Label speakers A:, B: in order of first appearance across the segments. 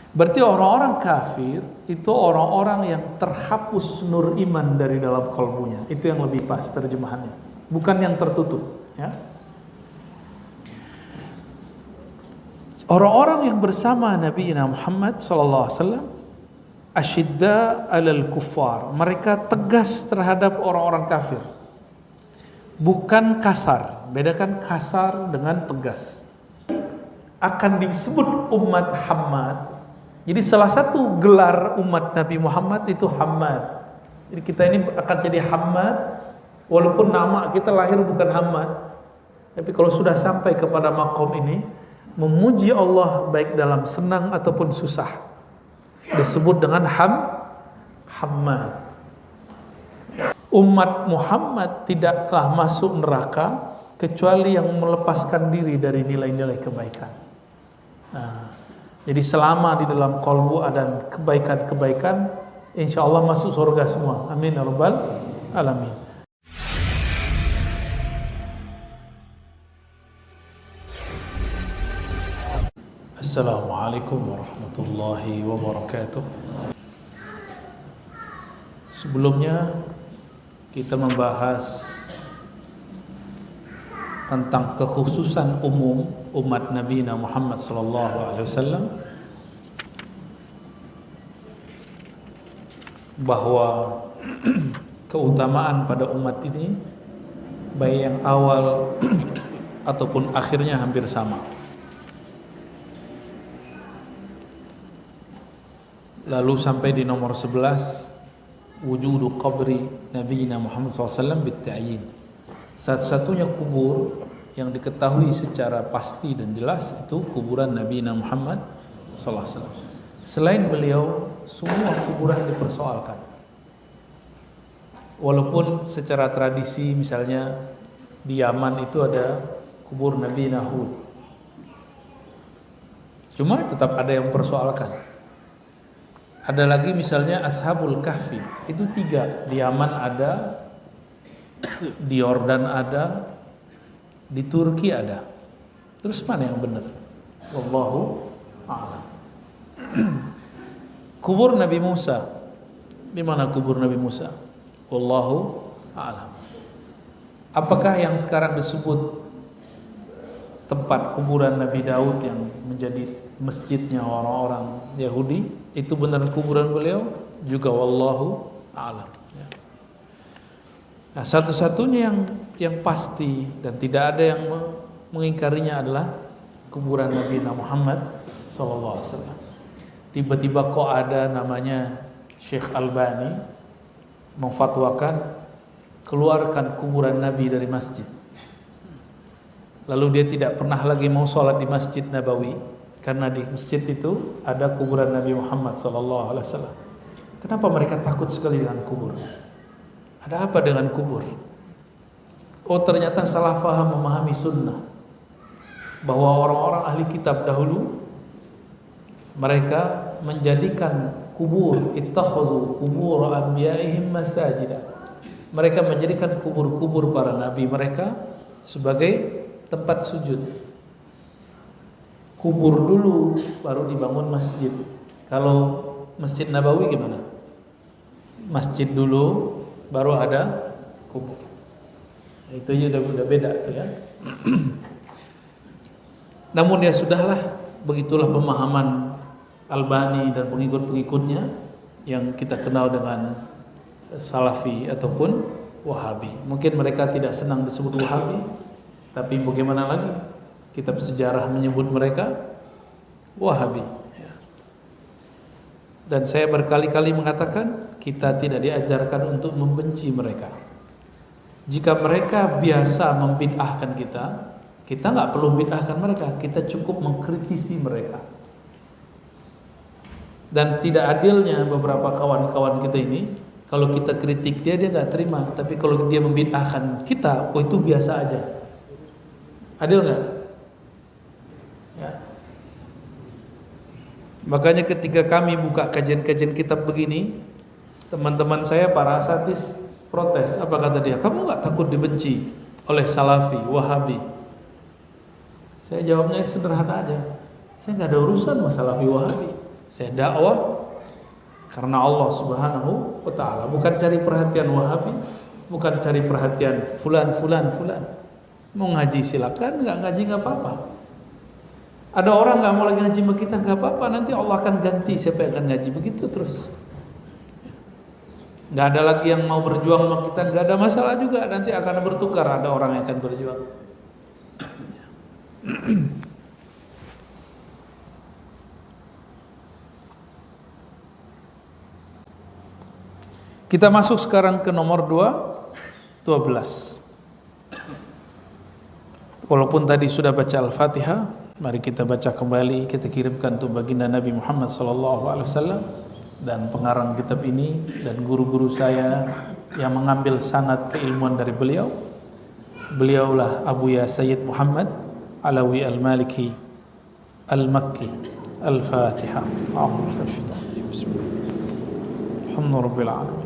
A: Berarti orang-orang kafir itu orang-orang yang terhapus nur iman dari dalam kalbunya. Itu yang lebih pas terjemahannya. Bukan yang tertutup, ya. Orang-orang yang bersama Nabi Muhammad SAW asyidda alal kuffar, mereka tegas terhadap orang-orang kafir, bukan kasar. Bedakan kasar dengan tegas. Akan disebut umat Hammad. Jadi salah satu gelar umat Nabi Muhammad itu Hammad. Jadi kita ini akan jadi Hammad walaupun nama kita lahir bukan Hammad, tapi kalau sudah sampai kepada makom ini, memuji Allah baik dalam senang ataupun susah, disebut dengan Hammad. Umat Muhammad tidaklah masuk neraka kecuali yang melepaskan diri dari nilai-nilai kebaikan. Jadi selama di dalam kalbu ada kebaikan-kebaikan, insya Allah masuk surga semua. Amin ya rabbal alamin. Assalamualaikum warahmatullahi wabarakatuh. Sebelumnya kita membahas tentang kekhususan umum umat Nabi Muhammad SAW, bahwa keutamaan pada umat ini baik yang awal ataupun akhirnya hampir sama. Lalu sampai di nomor 11, wujudu qabri Nabi Muhammad SAW bitta'yin. Satu-satunya kubur yang diketahui secara pasti dan jelas itu kuburan Nabi Muhammad SAW. Selain beliau, semua kuburan dipersoalkan. Walaupun secara tradisi misalnya di Yaman itu ada kubur Nabi Hud, cuma tetap ada yang mempersoalkan. Ada lagi misalnya Ashabul Kahfi, itu 3, di Yaman ada, di Yordan ada, di Turki ada. Terus mana yang benar? Wallahu a'lam. Kubur Nabi Musa, di mana kubur Nabi Musa? Wallahu a'lam. Apakah yang sekarang disebut tempat kuburan Nabi Daud yang menjadi masjidnya orang-orang Yahudi itu benar kuburan beliau? Juga wallahu a'lam. Nah, satu-satunya yang pasti dan tidak ada yang mengingkarinya adalah kuburan Nabi Muhammad SAW. Tiba-tiba kok ada namanya Syekh Albani memfatwakan keluarkan kuburan Nabi dari masjid. Lalu dia tidak pernah lagi mau sholat di Masjid Nabawi karena di masjid itu ada kuburan Nabi Muhammad SAW. Kenapa mereka takut sekali dengan kubur? Ada apa dengan kubur? Oh, ternyata salah faham memahami sunnah, bahwa orang-orang ahli kitab dahulu mereka menjadikan kubur, ittakhadhu qubur anbiya'ihim masajida. Mereka menjadikan kubur-kubur para nabi mereka sebagai tempat sujud. Kubur dulu baru dibangun masjid. Kalau Masjid Nabawi gimana? Masjid dulu baru ada kubur. Itu aja udah beda tuh ya. Namun ya sudahlah, begitulah pemahaman Albani dan pengikut-pengikutnya yang kita kenal dengan Salafi ataupun Wahabi. Mungkin mereka tidak senang disebut Wahabi, tapi bagaimana lagi? Kitab sejarah menyebut mereka Wahabi. Dan saya berkali-kali mengatakan kita tidak diajarkan untuk membenci mereka. Jika mereka biasa membid'ahkan kita nggak perlu bid'ahkan mereka. Kita cukup mengkritisi mereka. Dan tidak adilnya beberapa kawan-kawan kita ini, kalau kita kritik dia nggak terima. Tapi kalau dia membid'ahkan kita, oh itu biasa aja. Adil nggak? Ya. Makanya ketika kami buka kajian-kajian kitab begini, teman-teman saya para asatis protes. Apa kata dia? Kamu nggak takut dibenci oleh Salafi, Wahabi? Saya jawabnya sederhana aja. Saya nggak ada urusan sama Salafi, Wahabi. Saya dakwah karena Allah Subhanahu wa taala, bukan cari perhatian Wahabi, bukan cari perhatian fulan. Mau ngaji silakan, nggak ngaji nggak apa-apa. Ada orang nggak mau lagi ngaji sama kita, nggak apa-apa, nanti Allah akan ganti siapa yang akan ngaji, begitu terus. Nggak ada lagi yang mau berjuang sama kita, nggak ada masalah juga, nanti akan bertukar, ada orang yang akan berjuang. Kita masuk sekarang ke nomor 12. Walaupun tadi sudah baca Al-Fatihah, mari kita baca kembali, kita kirimkan untuk baginda Nabi Muhammad SAW dan pengarang kitab ini dan guru-guru saya yang mengambil sanad keilmuan dari beliau. Beliaulah Abu Ya Sayyid Muhammad Alawi Al-Maliki Al-Makki. Al-Fatihah. Bismillah. Alhamdulillah alamin.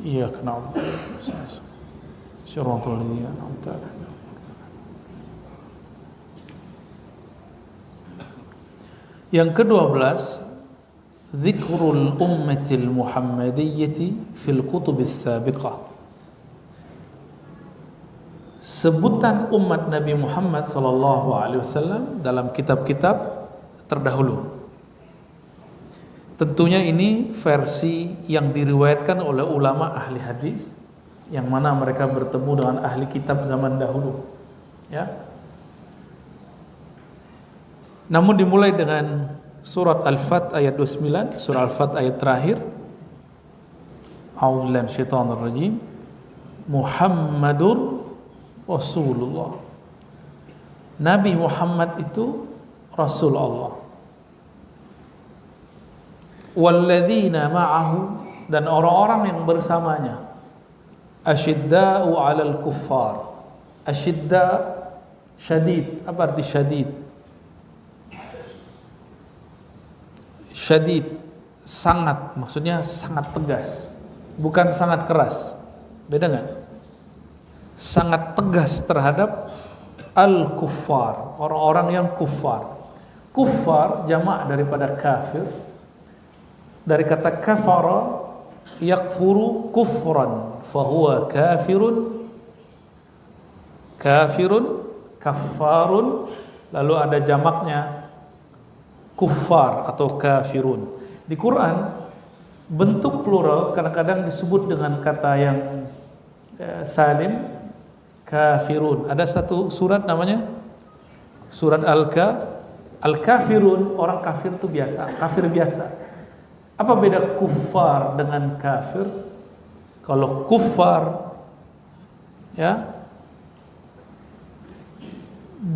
A: Iyyaka na'budu wa iyyaka nasta'in. Shiratal ladzina an'amta 'alaihim. Yang ke-12, dzikrul ummatil muhammadiyyati fil kutubis sabiqah. Sebutan umat Nabi Muhammad sallallahu alaihi wasallam dalam kitab-kitab terdahulu. Tentunya ini versi yang diriwayatkan oleh ulama ahli hadis, yang mana mereka bertemu dengan ahli kitab zaman dahulu, ya. Namun dimulai dengan surat Al-Fat ayat 29, surah Al-Fat ayat terakhir. A'udzubillahi minasyaitonir rajim. Muhammadur Rasulullah. Nabi Muhammad itu Rasul Allah. Walladzina ma'ahu, dan orang-orang yang bersamanya. Asyidda'u 'alal kuffar. Asyidda syadid. Apa arti syadid? Syadid sangat, maksudnya sangat tegas, bukan sangat keras. Beda nggak? Sangat tegas terhadap al-kuffar, orang-orang yang kuffar. Kuffar jamak daripada kafir, dari kata kafara yakfuru kufran, fahuwa kafirun, kaffarun, lalu ada jamaknya kuffar atau kafirun. Di Quran bentuk plural kadang-kadang disebut dengan kata yang salim, kafirun. Ada satu surat namanya surat Al-Kafirun, orang kafir itu biasa, kafir biasa. Apa beda kuffar dengan kafir? Kalau kuffar, ya,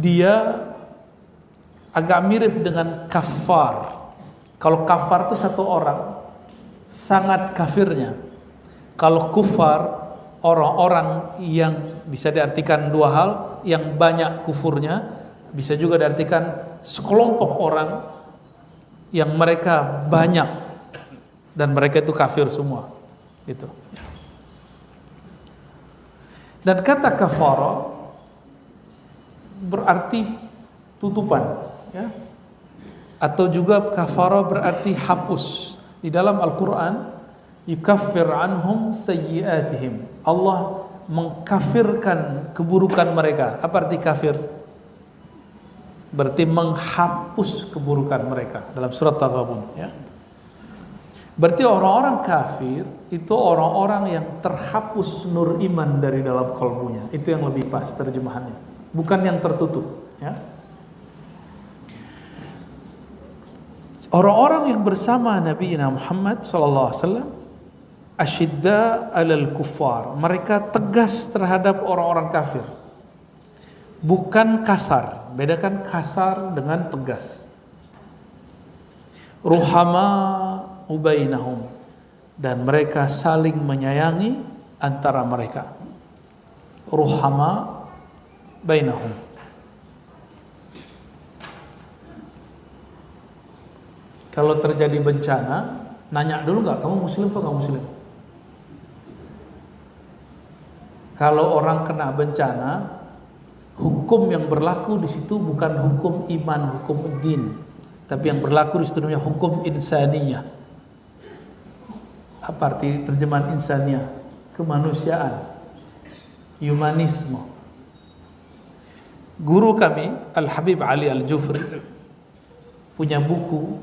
A: dia agak mirip dengan kafar. Kalau kafar itu satu orang, sangat kafirnya. Kalau kufar, orang-orang yang bisa diartikan dua hal, yang banyak kufurnya, bisa juga diartikan sekelompok orang yang mereka banyak dan mereka itu kafir semua, gitu. Dan kata kafara berarti tutupan, ya. Atau juga kafara berarti hapus. Di dalam Al-Qur'an, yukaffir anhum sayyi'atihim. Allah mengkafirkan keburukan mereka. Apa arti kafir? Berarti menghapus keburukan mereka dalam surat Taghabun, ya. Berarti orang-orang kafir itu orang-orang yang terhapus nur iman dari dalam kalbunya. Itu yang lebih pas terjemahannya, bukan yang tertutup, ya. Orang-orang yang bersama Nabi Muhammad SAW asyidda 'alal kuffar, mereka tegas terhadap orang-orang kafir, bukan kasar. Bedakan kasar dengan tegas. Ruhama ubainahum, dan mereka saling menyayangi antara mereka. Ruhama bainahum. Kalau terjadi bencana, nanya dulu nggak, kamu muslim atau nggak muslim? Kalau orang kena bencana, hukum yang berlaku di situ bukan hukum iman, hukum din, tapi yang berlaku di situ namanya hukum insaniyah. Apa arti terjemahan insaniyah? Kemanusiaan, humanisme. Guru kami Al-Habib Ali Al-Jufri punya buku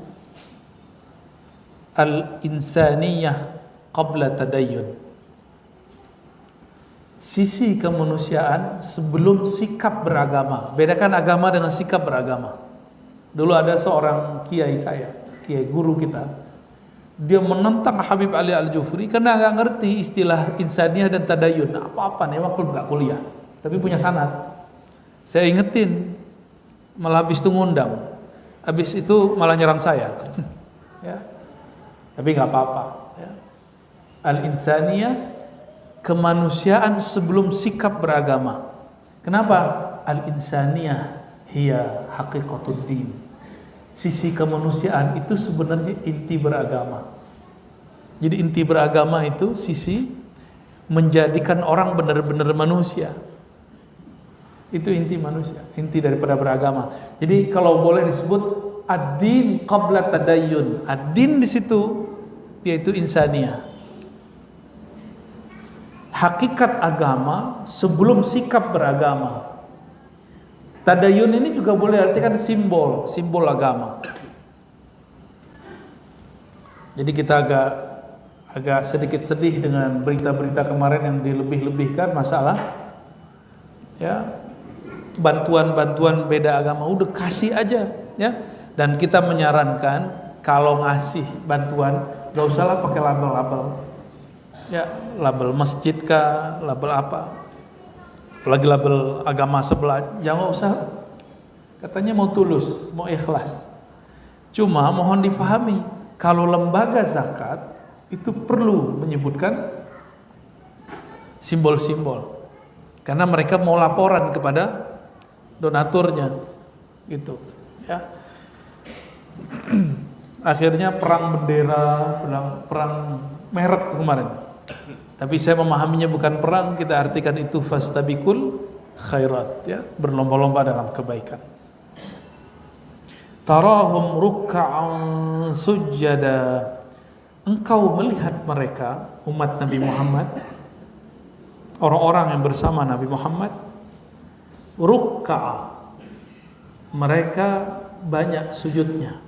A: Al-Insaniyah Qabla Tadayyun, sisi kemanusiaan sebelum sikap beragama. Bedakan agama dengan sikap beragama. Dulu ada seorang kiai saya, kiai guru kita, dia menentang Habib Ali Al-Jufri karena nggak ngerti istilah insaniyah dan tadayyun. Apa-apa nih, emang nggak kuliah, tapi punya sanad. Saya ingetin, malah habis itu ngundang, habis itu malah nyerang saya. Ya. Tapi nggak apa-apa. Ya. Al-insaniyah, kemanusiaan sebelum sikap beragama. Kenapa? Al-insaniyah hiya haqiqatud din. Sisi kemanusiaan itu sebenarnya inti beragama. Jadi inti beragama itu sisi menjadikan orang benar-benar manusia. Itu inti manusia, inti daripada beragama. Jadi kalau boleh disebut ad-din qabla tadayyun. Ad-din di situ yaitu insaniyah. Hakikat agama sebelum sikap beragama. Tadayyun ini juga boleh artikan simbol, simbol agama. Jadi kita agak sedikit sedih dengan berita-berita kemarin yang dilebih-lebihkan masalah ya, bantuan-bantuan beda agama. Udah kasih aja ya. Dan kita menyarankan kalau ngasih bantuan gak usahlah pakai label-label. Ya, label masjid kah, label apa? Apalagi label agama sebelah, jangan usah. Katanya mau tulus, mau ikhlas. Cuma mohon difahami, kalau lembaga zakat itu perlu menyebutkan simbol-simbol. Karena mereka mau laporan kepada donaturnya. Gitu, ya. Akhirnya perang bendera, perang merek kemarin. Tapi saya memahaminya bukan perang, kita artikan itu fastabikul khairat, ya, berlomba-lomba dalam kebaikan. Tarahum ruk'an sujada. Engkau melihat mereka, umat Nabi Muhammad, orang-orang yang bersama Nabi Muhammad, ruk'a, mereka banyak sujudnya.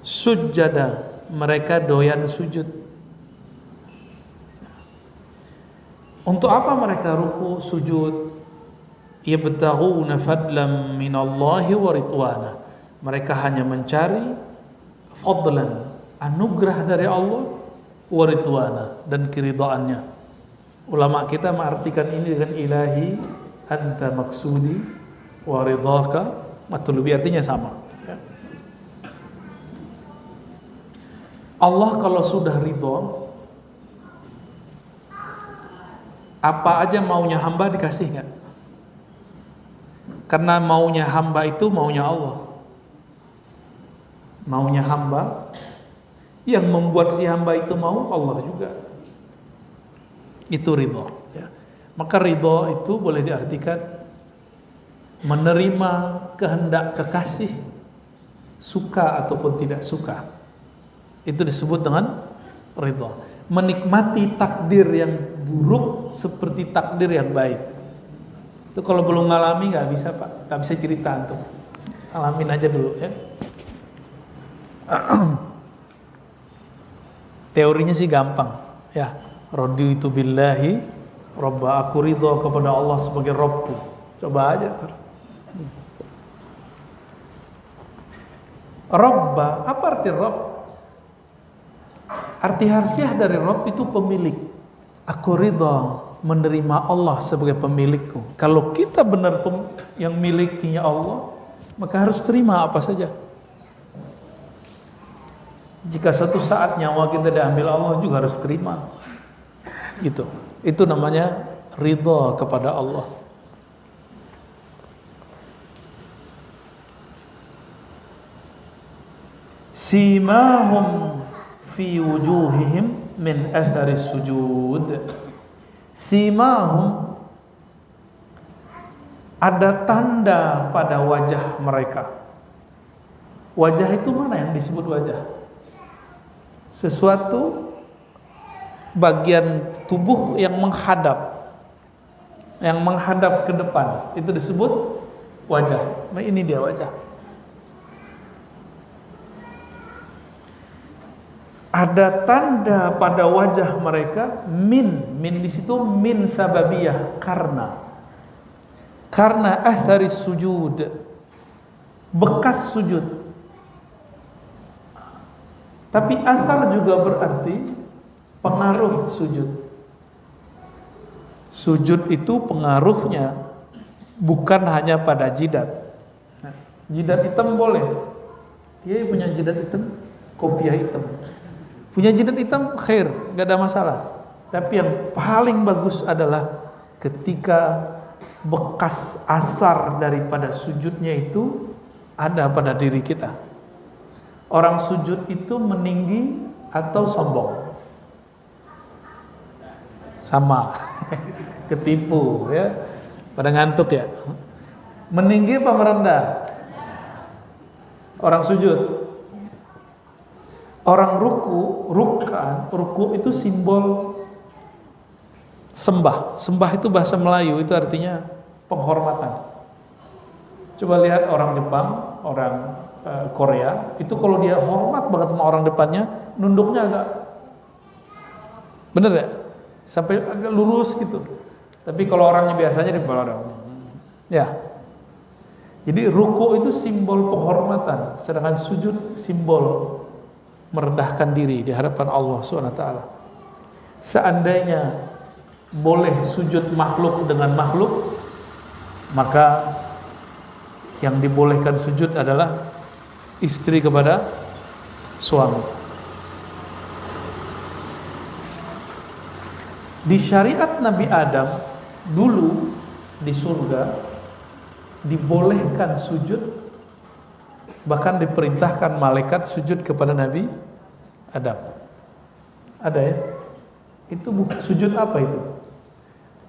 A: Sujada, mereka doyan sujud. Untuk apa mereka ruku sujud? Yabtaghuna fadlan minallahi wa ridwana. Mereka hanya mencari fadlan, anugerah dari Allah, wa ridwana, dan keridhaannya. Ulama kita mengartikan ini dengan ilahi anta maksudi wa ridhaka matlubi, artinya sama. Allah kalau sudah ridho, apa aja maunya hamba dikasih nggak? Karena maunya hamba itu maunya Allah. Maunya hamba, yang membuat si hamba itu mau Allah juga. Itu ridho. Ya. Maka ridho itu boleh diartikan menerima kehendak kekasih, suka ataupun tidak suka. Itu disebut dengan ridho. Menikmati takdir yang buruk seperti takdir yang baik. Itu kalau belum ngalami nggak bisa Pak, nggak bisa cerita antum. Alamin aja dulu ya. Teorinya sih gampang ya. Raditu billahi robba, aku ridho kepada Allah sebagai Rabbku. Coba aja tuh. Robba, apa arti Rabb? Arti harfiah dari Rabb itu pemilik. Aku ridha menerima Allah sebagai pemilikku. Kalau kita benar yang milikinya Allah, maka harus terima apa saja. Jika suatu saat nyawa kita diambil Allah, juga harus terima. Gitu. Itu namanya ridha kepada Allah. Simahum fi wujuhihim min athari sujud. Simahum, ada tanda pada wajah mereka. Wajah itu mana yang disebut wajah? Sesuatu bagian tubuh yang menghadap ke depan, itu disebut wajah. Nah, ini dia wajah. Ada tanda pada wajah mereka min di situ min sababiyah, karena atharis sujud, bekas sujud. Tapi asar juga berarti pengaruh sujud. Sujud itu pengaruhnya bukan hanya pada jidat. Jidat hitam boleh. Dia punya jidat hitam, kopiah hitam. Punya jidat hitam khair, gak ada masalah. Tapi yang paling bagus adalah ketika bekas asar daripada sujudnya itu ada pada diri kita. Orang sujud itu meninggi atau sombong? Sama. Ketipu ya. Pada ngantuk ya. Meninggi apa merendah? Orang sujud. Orang ruku itu simbol sembah. Sembah itu bahasa Melayu, itu artinya penghormatan. Coba lihat orang Jepang, orang Korea, itu kalau dia hormat banget sama orang depannya, nunduknya agak, bener ya? Sampai agak lurus gitu. Tapi kalau orangnya biasanya di bawah dong. Ya. Jadi ruku itu simbol penghormatan, sedangkan sujud simbol merendahkan diri di hadapan Allah SWT. Seandainya boleh sujud makhluk dengan makhluk, maka yang dibolehkan sujud adalah istri kepada suami. Di syariat Nabi Adam dulu di surga dibolehkan sujud, bahkan diperintahkan malaikat sujud kepada Nabi Adam. Ada ya? Itu sujud apa itu?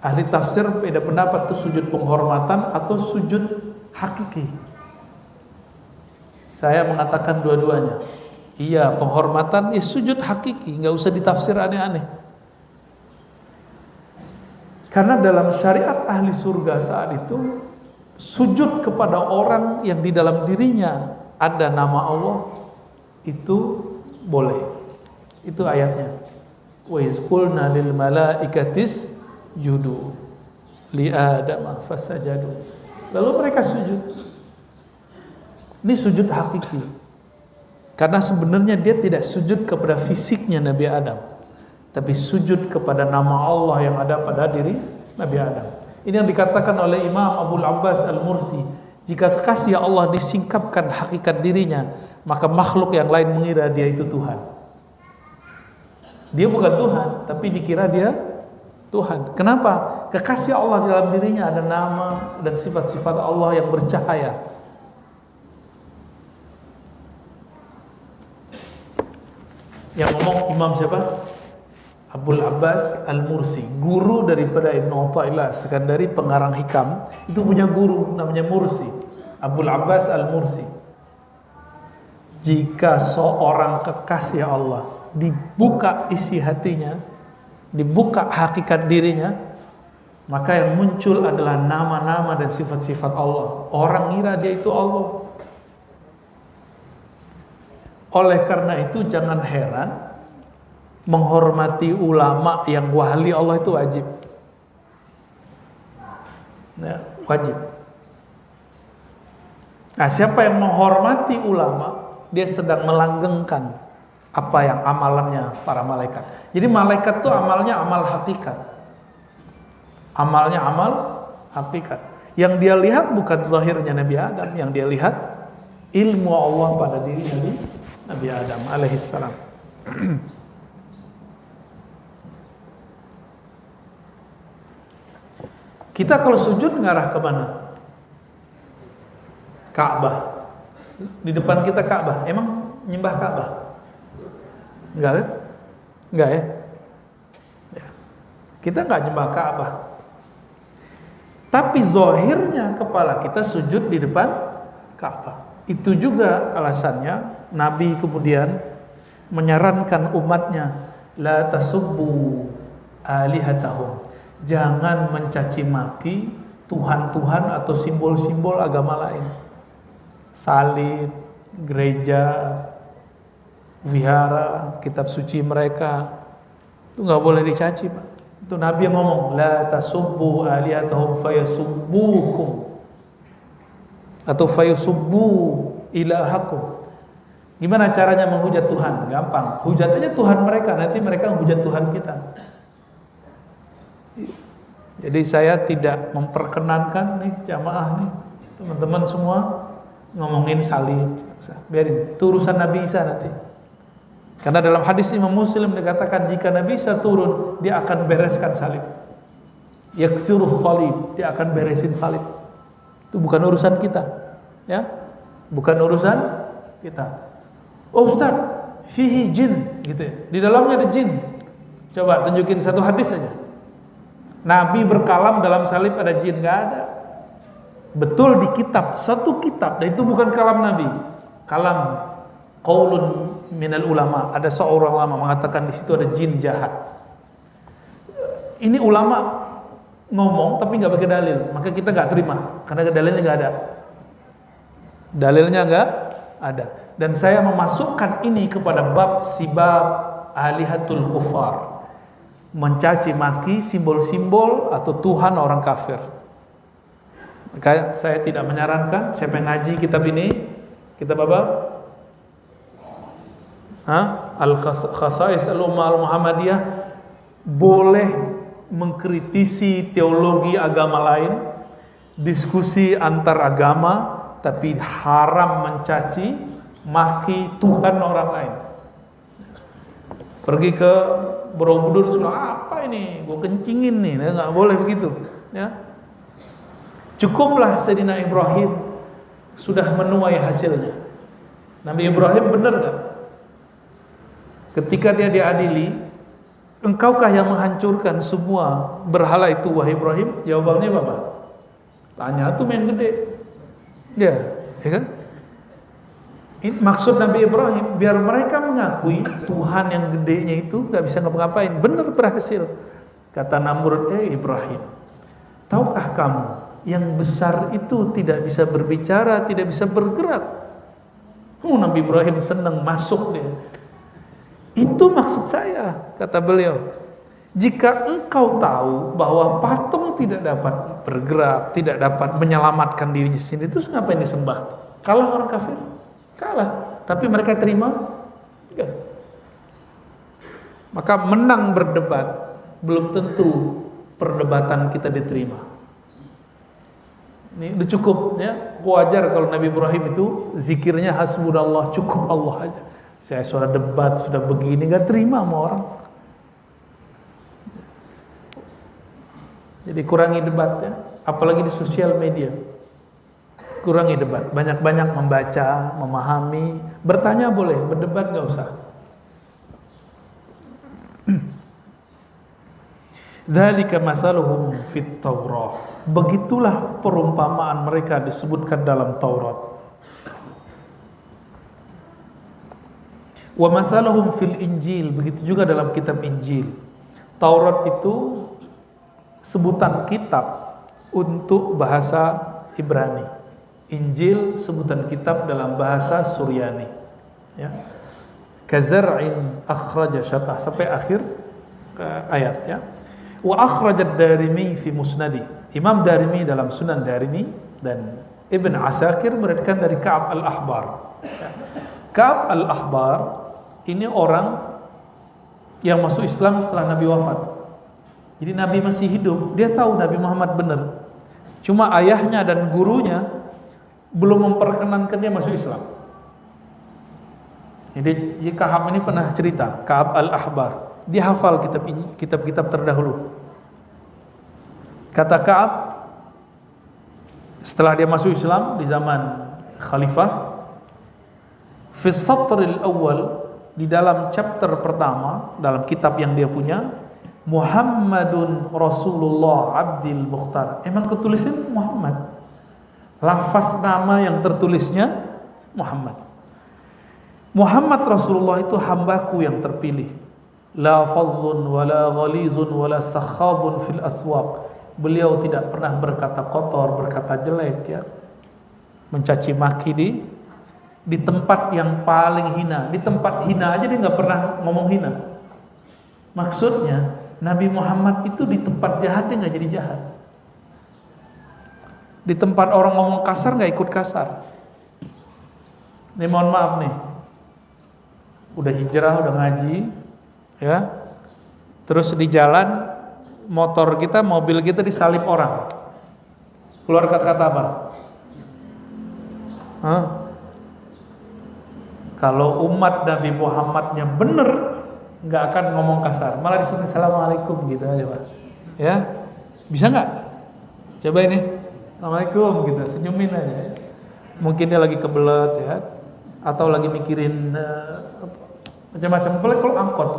A: Ahli tafsir beda pendapat, itu sujud penghormatan atau sujud hakiki. Saya mengatakan dua-duanya. Iya, penghormatan sujud hakiki, nggak usah ditafsir aneh-aneh. Karena dalam syariat ahli surga saat itu, sujud kepada orang yang di dalam dirinya ada nama Allah itu boleh. Itu ayatnya. Wa iz qulna lil malaikatis judu li Adam fasajadu. Lalu mereka sujud. Ini sujud hakiki. Karena sebenarnya dia tidak sujud kepada fisiknya Nabi Adam, tapi sujud kepada nama Allah yang ada pada diri Nabi Adam. Ini yang dikatakan oleh Imam Abul Abbas Al-Mursi, jika kekasih Allah disingkapkan hakikat dirinya, maka makhluk yang lain mengira dia itu Tuhan. Dia bukan Tuhan, tapi dikira dia Tuhan. Kenapa? Kekasih Allah dalam dirinya ada nama dan sifat-sifat Allah yang bercahaya. Yang ngomong Imam siapa? Abul Abbas Al-Mursi, guru daripada Ibnu Athaillah Sekandari, pengarang hikam. Itu punya guru namanya Mursi, Abul Abbas Al-Mursi. Jika seorang kekasih Allah dibuka isi hatinya, dibuka hakikat dirinya, maka yang muncul adalah nama-nama dan sifat-sifat Allah. Orang ngira dia itu Allah. Oleh karena itu jangan heran menghormati ulama yang wali Allah itu wajib. Ya, wajib. Nah, siapa yang menghormati ulama, dia sedang melanggengkan apa yang amalannya para malaikat. Jadi malaikat itu amalnya amal hakikat. Amalnya amal hakikat. Yang dia lihat bukan zahirnya Nabi Adam, yang dia lihat ilmu Allah pada diri Nabi Adam alaihissalam. Kita kalau sujud ngarah ke mana? Ka'bah. Di depan kita Ka'bah. Emang nyembah Ka'bah? Enggak kan? Enggak ya? Kita enggak nyembah Ka'bah. Tapi zahirnya kepala kita sujud di depan Ka'bah. Itu juga alasannya Nabi kemudian menyarankan umatnya, la tasubbu alihatahum, jangan mencaci maki Tuhan-Tuhan atau simbol-simbol agama lain. Salib, gereja, wihara, kitab suci mereka, itu nggak boleh dicaci, Pak. Itu Nabi yang ngomong, la tasubbu alihatahum fayasubbukum atau fayasubbu ilahakum. Gimana caranya menghujat Tuhan? Gampang, hujat aja Tuhan mereka, nanti mereka menghujat Tuhan kita. Jadi saya tidak memperkenankan nih jamaah nih, teman-teman semua ngomongin salib. Biarin, itu urusan Nabi Isa nanti. Karena dalam hadis Imam Muslim dikatakan jika Nabi Isa turun, dia akan bereskan salib. Yaksirus salib, dia akan beresin salib. Itu bukan urusan kita, ya, bukan urusan kita. Oh Ustaz, fihi jin, gitu ya. Di dalamnya ada jin. Coba tunjukin satu hadis saja. Nabi berkalam dalam salib ada jin, nggak ada. Betul di kitab, satu kitab, dan itu bukan kalam Nabi. Kalam qaulun minal ulama, ada seorang ulama mengatakan di situ ada jin jahat. Ini ulama ngomong tapi nggak pakai dalil, maka kita nggak terima karena dalilnya nggak ada. Dalilnya nggak ada. Dan saya memasukkan ini kepada bab sibab alihatul kufar, mencaci maki simbol-simbol atau Tuhan orang kafir. Maka saya tidak menyarankan siapa yang ngaji kitab ini, kitab apa? Al-Khasais al-Ummah al-Muhammadiyah, boleh mengkritisi teologi agama lain, diskusi antar agama, tapi haram mencaci maki Tuhan orang lain. Pergi ke Borobudur, apa ini? Gue kencingin nih, nggak boleh begitu. Ya, cukuplah Sayyidina Ibrahim sudah menuai hasilnya. Nabi Ibrahim benar nggak? Ketika dia diadili, engkaukah yang menghancurkan semua berhala itu wahai Ibrahim? Jawabannya apa? Tanya tuh main gede. Ya kan? Ini maksud Nabi Ibrahim biar mereka mengakui Tuhan yang gedenya itu nggak bisa ngapa-ngapain. Benar berhasil. Kata Namrud, Ibrahim, tahukah kamu yang besar itu tidak bisa berbicara, tidak bisa bergerak? Nabi Ibrahim senang masuk dia. Itu maksud saya, kata beliau. Jika engkau tahu bahwa patung tidak dapat bergerak, tidak dapat menyelamatkan dirinya sendiri, itu ngapain disembah? Kalah orang kafir? Kalah. Tapi mereka terima? Enggak. Maka menang berdebat belum tentu perdebatan kita diterima. Ini udah cukup, ya. Wajar kalau Nabi Ibrahim itu zikirnya hasbunallah, cukup Allah aja. Saya sudah debat, sudah begini, gak terima sama orang. Jadi kurangi debat, ya. Apalagi di sosial media. Kurangi debat, banyak-banyak membaca, memahami, bertanya boleh, berdebat gak usah. Dzalika masaluhum fit Taurah. Begitulah perumpamaan mereka disebutkan dalam Taurat. Wa masaluhum fil Injil, begitu juga dalam kitab Injil. Taurat itu sebutan kitab untuk bahasa Ibrani. Injil sebutan kitab dalam bahasa Suryani. Ya. Kazar'in akhraja syatah, sampai akhir ayat, ya. Wa akhrajad Darimi fi Musnadi. Imam Darimi dalam Sunan Darimi dan Ibn Asakir meriwayatkan dari Ka'ab al-Ahbar. Ka'ab al-Ahbar ini orang yang masuk Islam setelah Nabi wafat. Jadi Nabi masih hidup, dia tahu Nabi Muhammad benar. Cuma ayahnya dan gurunya belum memperkenankan dia masuk Islam. Jadi Ka'ab ini pernah cerita, Ka'ab al-Ahbar, dia hafal kitab-kitab terdahulu. Kata Ka'ab, setelah dia masuk Islam di zaman Khalifah, fi satril awal, di dalam chapter pertama dalam kitab yang dia punya, Muhammadun Rasulullah Abdil Mukhtar. Emang ketulisnya Muhammad. Lafaz nama yang tertulisnya Muhammad. Muhammad Rasulullah itu hambaku yang terpilih. La fazzun wala ghalizun wala sakhabun fil aswaq. Beliau tidak pernah berkata kotor, berkata jelek, ya, mencaci maki di tempat yang paling hina. Di tempat hina aja dia nggak pernah ngomong hina. Maksudnya Nabi Muhammad itu di tempat jahat dia nggak jadi jahat. Di tempat orang ngomong kasar nggak ikut kasar. Nih mohon maaf nih, udah hijrah, udah ngaji, ya, terus di jalan motor kita, mobil kita disalip orang, keluar kata-kata apa? Hah? Kalau umat Nabi Muhammadnya bener, nggak akan ngomong kasar, malah disuruh assalamualaikum gitu aja, Pak. Ya, bisa nggak? Coba ini, assalamualaikum gitu, senyumin aja. Ya. Mungkin dia lagi kebelet, ya, atau lagi mikirin macam-macam. Apalagi kalau angkot,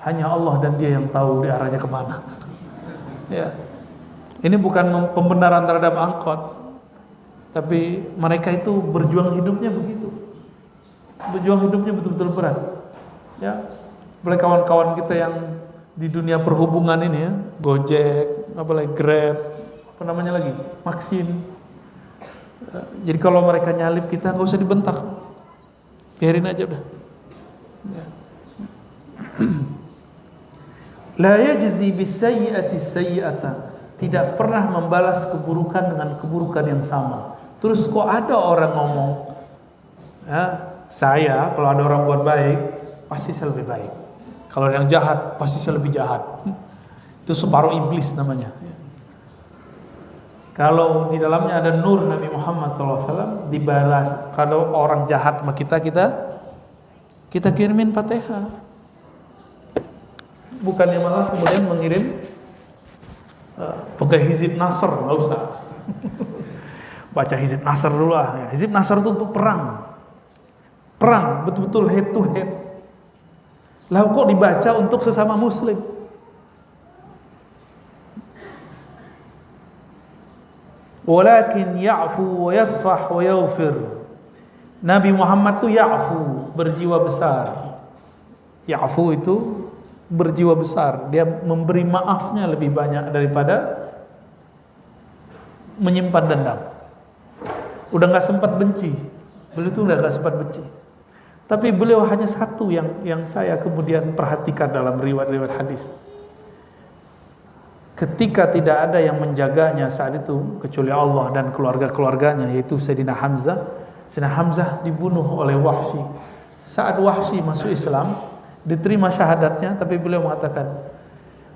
A: hanya Allah dan Dia yang tahu di arahnya kemana. Ya, ini bukan pembenaran terhadap angkot, tapi mereka itu berjuang hidupnya begitu. Berjuang hidupnya betul-betul berat. Ya, boleh kawan-kawan kita yang di dunia perhubungan ini, ya, Gojek, apalagi Grab, apa namanya lagi, Maxim. Jadi kalau mereka nyalip kita nggak usah dibentak, biarin aja udah. Ya. La yajzi bisayyi'ati sayyi'ata, tidak pernah membalas keburukan dengan keburukan yang sama. Terus kok ada orang ngomong, ya, saya kalau ada orang buat baik pasti saya lebih baik, kalau yang jahat pasti saya lebih jahat. Itu separuh iblis namanya. Kalau di dalamnya ada nur Nabi Muhammad SAW, dibalas. Kalau orang jahat sama kita kirimin Fatihah. Bukannya malah kemudian mengirim pakai hizib nasr, nggak usah. Baca hizib nasr dulu lah. Hizib nasr itu untuk perang, betul-betul head to head. Lah kok dibaca untuk sesama muslim? Walakin ya'fu wa yasfah wa yaghfir. Nabi Muhammad itu ya'fu, berjiwa besar. Ya'fu itu berjiwa besar, dia memberi maafnya lebih banyak daripada menyimpan dendam. Udah nggak sempat benci, beliau tuh udah nggak sempat benci. Tapi beliau hanya satu yang saya kemudian perhatikan dalam riwayat-riwayat hadis. Ketika tidak ada yang menjaganya saat itu kecuali Allah dan keluarga-keluarganya, yaitu Sayyidina Hamzah. Sayyidina Hamzah dibunuh oleh Wahsy. Saat Wahsy masuk Islam, diterima syahadatnya, tapi beliau mengatakan,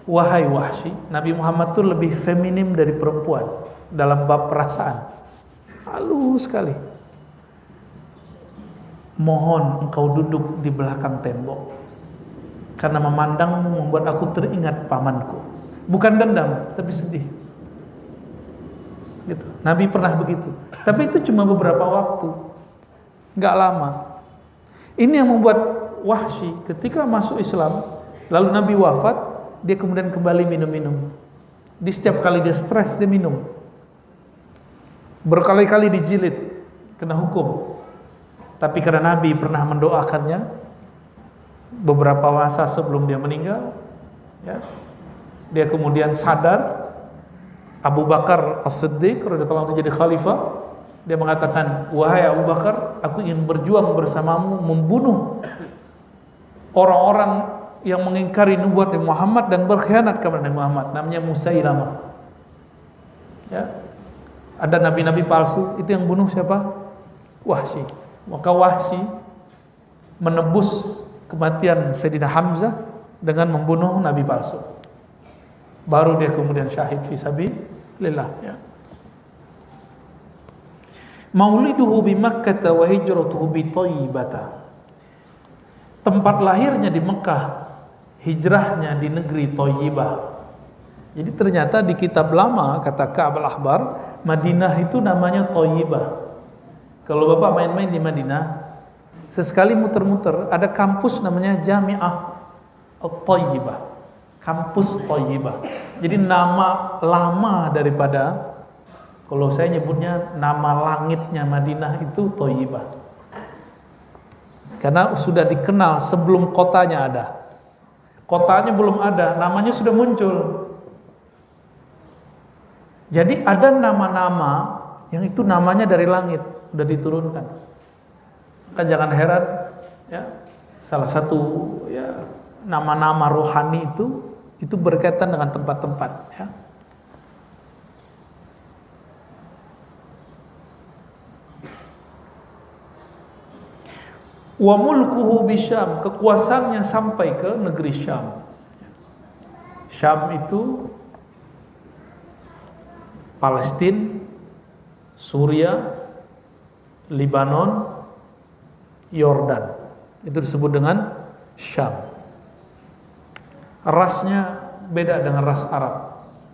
A: wahai Wahsy, Nabi Muhammad itu lebih feminim dari perempuan dalam bab perasaan, halus sekali. Mohon engkau duduk di belakang tembok, karena memandangmu membuat aku teringat pamanku. Bukan dendam, tapi sedih. Gitu. Nabi pernah begitu, tapi itu cuma beberapa waktu, nggak lama. Ini yang membuat Wahsy ketika masuk Islam, lalu Nabi wafat, dia kemudian kembali minum-minum. Di setiap kali dia stres, dia minum. Berkali-kali dijilid, kena hukum. Tapi karena Nabi pernah mendoakannya beberapa masa sebelum dia meninggal, ya, dia kemudian sadar. Abu Bakar As-Siddiq radhiyallahu anhu jadi khalifah. Dia mengatakan, wahai Abu Bakar, aku ingin berjuang bersamamu membunuh orang-orang yang mengingkari nubuat Nabi Muhammad dan berkhianat kepada Nabi Muhammad, namanya Musailamah. Ya. Ada nabi-nabi palsu, itu yang bunuh siapa? Wahsy. Maka Wahsy menebus kematian Sayyidina Hamzah dengan membunuh nabi palsu. Baru dia kemudian syahid fi sabilillah, ya. Mauliduhu bi Makkah wa hijratuhu bi Thayyibah. Tempat lahirnya di Mekah, hijrahnya di negeri Thayyibah. Jadi ternyata di kitab lama, kata Ka'ab al-Ahbar, Madinah itu namanya Thayyibah. Kalau Bapak main-main di Madinah, sesekali muter-muter, ada kampus namanya Jami'ah Thayyibah. Kampus Thayyibah. Jadi nama lama daripada, kalau saya nyebutnya nama langitnya Madinah itu Thayyibah. Karena sudah dikenal sebelum kotanya ada. Kotanya belum ada, namanya sudah muncul. Jadi ada nama-nama yang itu namanya dari langit, sudah diturunkan. Kan jangan heran ya, salah satu ya nama-nama rohani itu berkaitan dengan tempat-tempat ya. Wa mulkuhu bisyam, kekuasaannya sampai ke negeri Syam. Syam itu Palestina, Suria, Lebanon, Yordan. Itu disebut dengan Syam. Rasnya beda dengan ras Arab.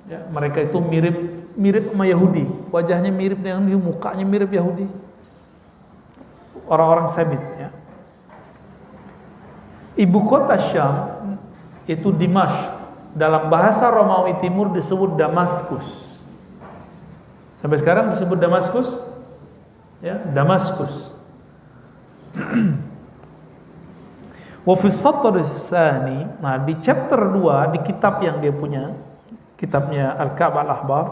A: Ya, mereka itu mirip sama Yahudi, wajahnya mirip dengan Yahudi, mukanya mirip Yahudi. Orang-orang Semit ya. Ibu kota Syam itu Dimashq, dalam bahasa Romawi Timur disebut Damaskus. Sampai sekarang disebut Damaskus, ya Damaskus. Wa fi satr tsani, nah di chapter 2 di kitab yang dia punya, kitabnya Al-Ka'b Al-Ahbar,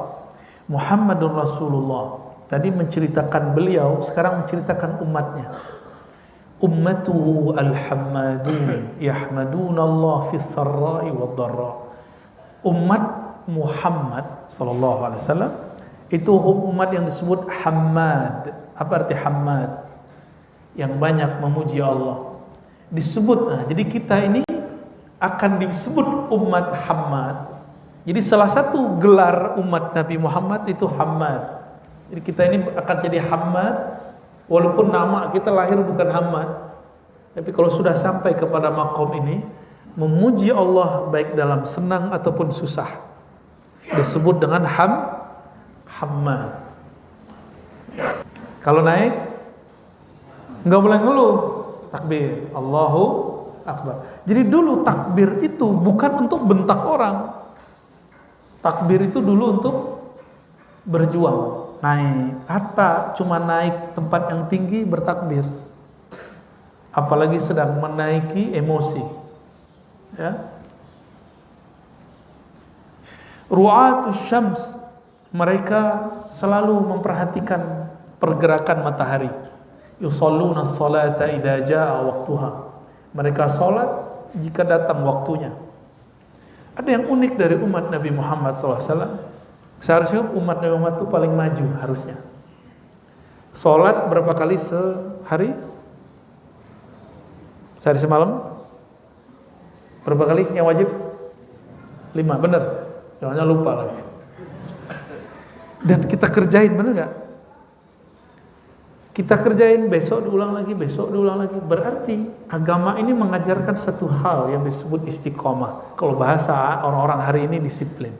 A: Muhammadur Rasulullah. Tadi menceritakan beliau, sekarang menceritakan umatnya. Ummatuhu al-hammadun yahmaduna Allah fis sarra'i wad dharra. Umat Muhammad sallallahu alaihi wasallam itu umat yang disebut Hammad. Apa arti Hammad? Yang banyak memuji Allah. Disebut, nah, jadi kita ini akan disebut umat Hammad. Jadi salah satu gelar umat Nabi Muhammad itu Hammad. Jadi kita ini akan jadi Hammad, walaupun nama kita lahir bukan Hammad. Tapi kalau sudah sampai kepada makom ini, memuji Allah baik dalam senang ataupun susah, disebut dengan Hammad. Kalau naik nggak boleh ngeluh, takbir, Allahu Akbar. Jadi dulu takbir itu bukan untuk bentak orang. Takbir itu dulu untuk berjuang, naik. Hatta cuma naik tempat yang tinggi bertakbir. Apalagi sedang menaiki emosi. Ya. Ru'atus syams, mereka selalu memperhatikan pergerakan matahari. Yusalluna as-salata idza jaa waqtuha. Mereka salat jika datang waktunya. Ada yang unik dari umat Nabi Muhammad SAW. Seharusnya umat Nabi Muhammad itu paling maju harusnya. Salat berapa kali sehari? Sehari semalam? Berapa kali yang wajib? 5, benar. Jangan lupa lagi. Dan kita kerjain, benar gak? Kita kerjain, besok diulang lagi, besok diulang lagi. Berarti agama ini mengajarkan satu hal yang disebut istiqomah. Kalau bahasa orang-orang hari ini disiplin.